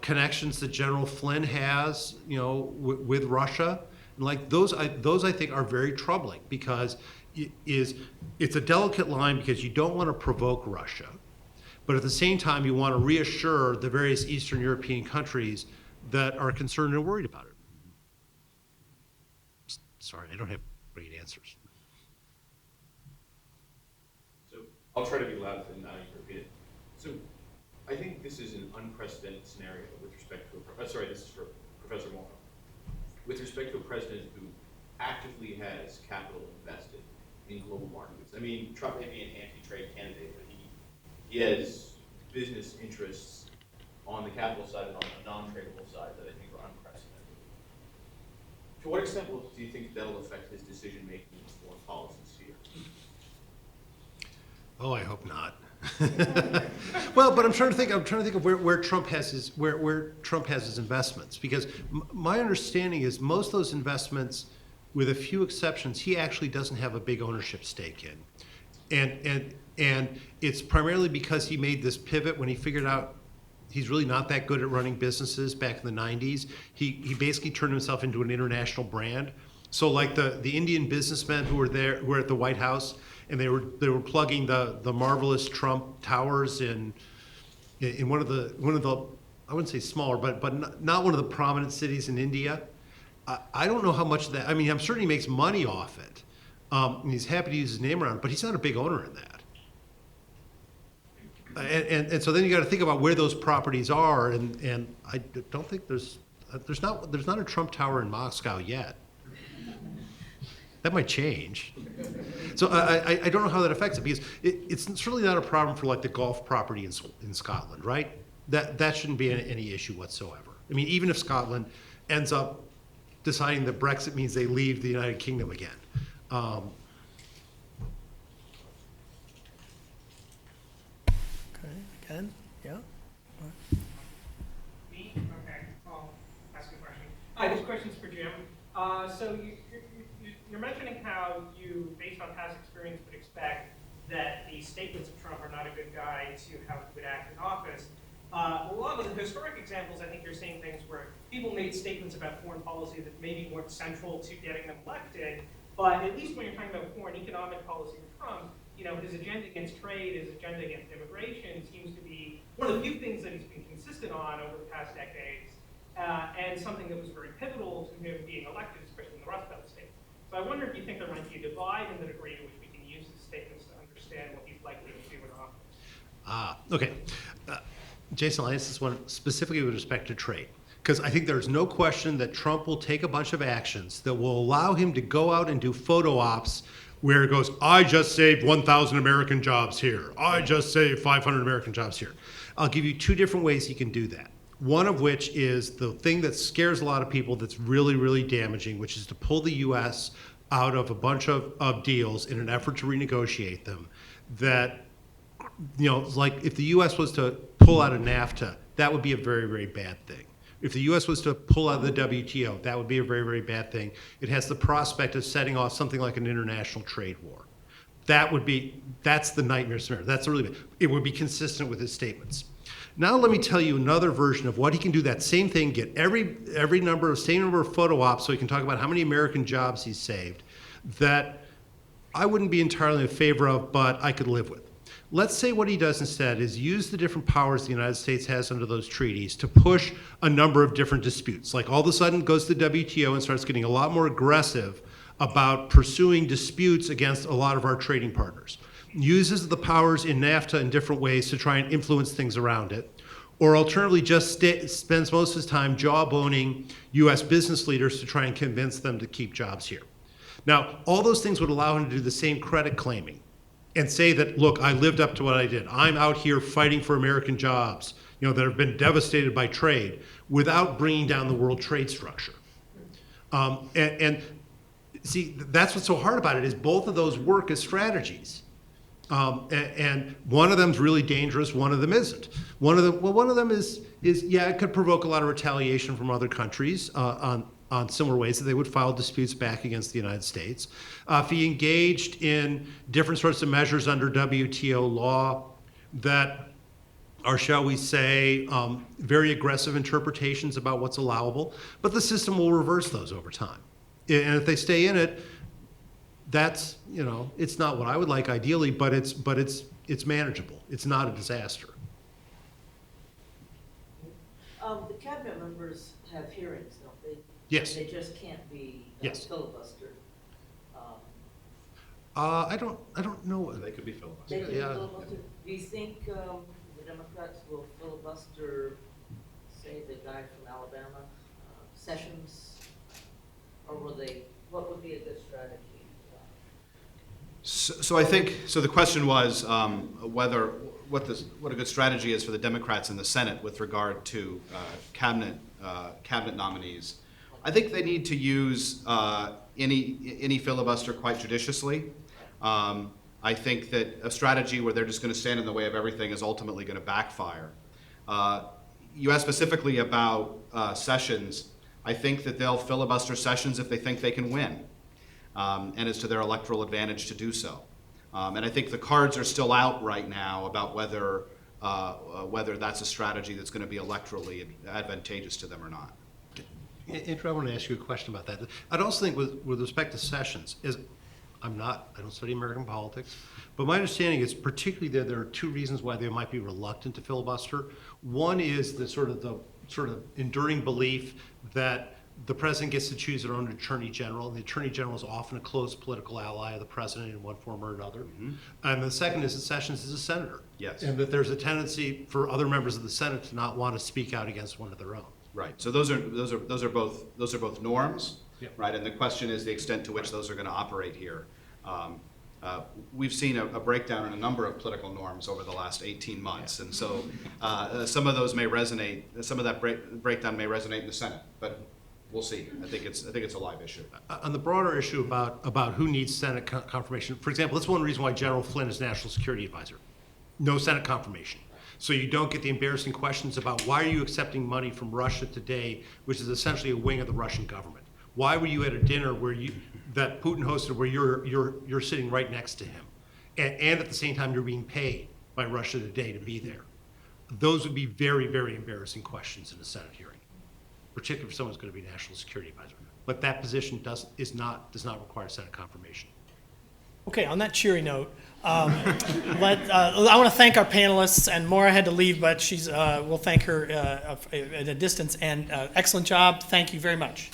connections that General Flynn has, with Russia. And like those I think are very troubling, because it's a delicate line, because you don't want to provoke Russia, but at the same time you want to reassure the various Eastern European countries that are concerned and worried about it. Sorry, I don't have great answers. So I'll try to be loud and now you repeat it. So I think this is an unprecedented scenario with respect to this is for Professor Moore. With respect to a president who actively has capital invested in global markets? I mean, Trump may be an anti-trade candidate, but he has business interests on the capital side and on the non-tradable side that I think are unprecedented. To what extent do you think that'll affect his decision-making in the foreign policy sphere? Oh, I hope not. Well, but I'm trying to think of where Trump has his investments, because my understanding is most of those investments, with a few exceptions, he actually doesn't have a big ownership stake in, and it's primarily because he made this pivot when he figured out he's really not that good at running businesses back in the 90s. He basically turned himself into an international brand. So like the Indian businessmen who were at the White House, and they were plugging the marvelous Trump towers in one of the I wouldn't say smaller, but not one of the prominent cities in India. I don't know how much of that. I mean, I'm certain he makes money off it, and he's happy to use his name around it, but he's not a big owner in that. And so then you got to think about where those properties are, and I don't think there's not a Trump tower in Moscow yet. That might change. So I don't know how that affects it, because it's certainly not a problem for like the golf property in Scotland, right? That shouldn't be any issue whatsoever. I mean, even if Scotland ends up deciding that Brexit means they leave the United Kingdom again. Okay, Ken? Yeah? Me? Okay, I'll ask a question. Hi, this question's for Jim. So you're mentioning how you, based on past experience, would expect that the statements of Trump are not a good guide to how he would act in office. A lot of the historic examples, I think you're seeing things where people made statements about foreign policy that maybe weren't central to getting them elected, but at least when you're talking about foreign economic policy with Trump, his agenda against trade, his agenda against immigration seems to be one of the few things that he's been consistent on over the past decades, and something that was very pivotal to him being elected, especially in the Rust Belt states. So I wonder if you think there might be a divide in the degree to which we can use his statements to understand what he's likely to do in office. Okay. Jason, I'll answer this one specifically with respect to trade, because I think there's no question that Trump will take a bunch of actions that will allow him to go out and do photo ops where it goes, I just saved 1,000 American jobs here. I just saved 500 American jobs here. I'll give you two different ways he can do that. One of which is the thing that scares a lot of people that's really, really damaging, which is to pull the U.S. out of a bunch of deals in an effort to renegotiate them. That, like if the U.S. was to pull out of NAFTA, that would be a very, very bad thing. If the U.S. was to pull out of the WTO, that would be a very, very bad thing. It has the prospect of setting off something like an international trade war. That's the nightmare scenario. That's a really bad. It would be consistent with his statements. Now let me tell you another version of what he can do. That same thing, get same number of photo ops, so he can talk about how many American jobs he's saved. That I wouldn't be entirely in favor of, but I could live with. Let's say what he does instead is use the different powers the United States has under those treaties to push a number of different disputes. Like all of a sudden goes to the WTO and starts getting a lot more aggressive about pursuing disputes against a lot of our trading partners. Uses the powers in NAFTA in different ways to try and influence things around it. Or alternatively just spends most of his time jawboning US business leaders to try and convince them to keep jobs here. Now, all those things would allow him to do the same credit claiming and say that, look, I lived up to what I did. I'm out here fighting for American jobs, that have been devastated by trade, without bringing down the world trade structure. And see, that's what's so hard about it, is both of those work as strategies. And one of them's really dangerous, one of them isn't. One of them is it could provoke a lot of retaliation from other countries on similar ways that they would file disputes back against the United States. If he engaged in different sorts of measures under WTO law that are, shall we say, very aggressive interpretations about what's allowable, but the system will reverse those over time. And if they stay in it, that's, it's not what I would like ideally, but it's manageable. It's not a disaster. The cabinet members have hearings, don't they? Yes. They just can't be Yes. filibustered. I don't know. They could be filibustered. They can be Yeah. filibustered. Do you think the Democrats will filibuster, say, the guy from Alabama, Sessions, or will they? What would be a good strategy? So I think, so the question was what a good strategy is for the Democrats in the Senate with regard to cabinet nominees. I think they need to use any filibuster quite judiciously. I think that a strategy where they're just going to stand in the way of everything is ultimately going to backfire. You asked specifically about Sessions. I think that they'll filibuster Sessions if they think they can win. And it's to their electoral advantage to do so. And I think the cards are still out right now about whether that's a strategy that's going to be electorally advantageous to them or not. Andrew, I want to ask you a question about that. I'd also think with respect to Sessions, I don't study American politics, but my understanding is particularly that there are two reasons why they might be reluctant to filibuster. One is the sort of enduring belief that the president gets to choose their own attorney general, and the attorney general is often a close political ally of the president in one form or another. Mm-hmm. And the second is that Sessions is a senator. Yes. And that there's a tendency for other members of the Senate to not want to speak out against one of their own. Right. So those are both norms, Yep. right? And the question is the extent to which those are going to operate here. We've seen a breakdown in a number of political norms over the last 18 months, and so some of those may resonate. Some of that breakdown may resonate in the Senate, but we'll see. I think it's a live issue. On the broader issue about who needs Senate confirmation, for example, that's one reason why General Flynn is National Security Advisor. No Senate confirmation. So you don't get the embarrassing questions about why are you accepting money from Russia today, which is essentially a wing of the Russian government. Why were you at a dinner that Putin hosted where you're sitting right next to him, and at the same time you're being paid by Russia today to be there? Those would be very, very embarrassing questions in a Senate hearing, particularly if someone's going to be National Security Advisor. But that position does not require Senate confirmation. Okay, on that cheery note, I want to thank our panelists, and Maura had to leave, but we'll thank her at a distance, and excellent job. Thank you very much.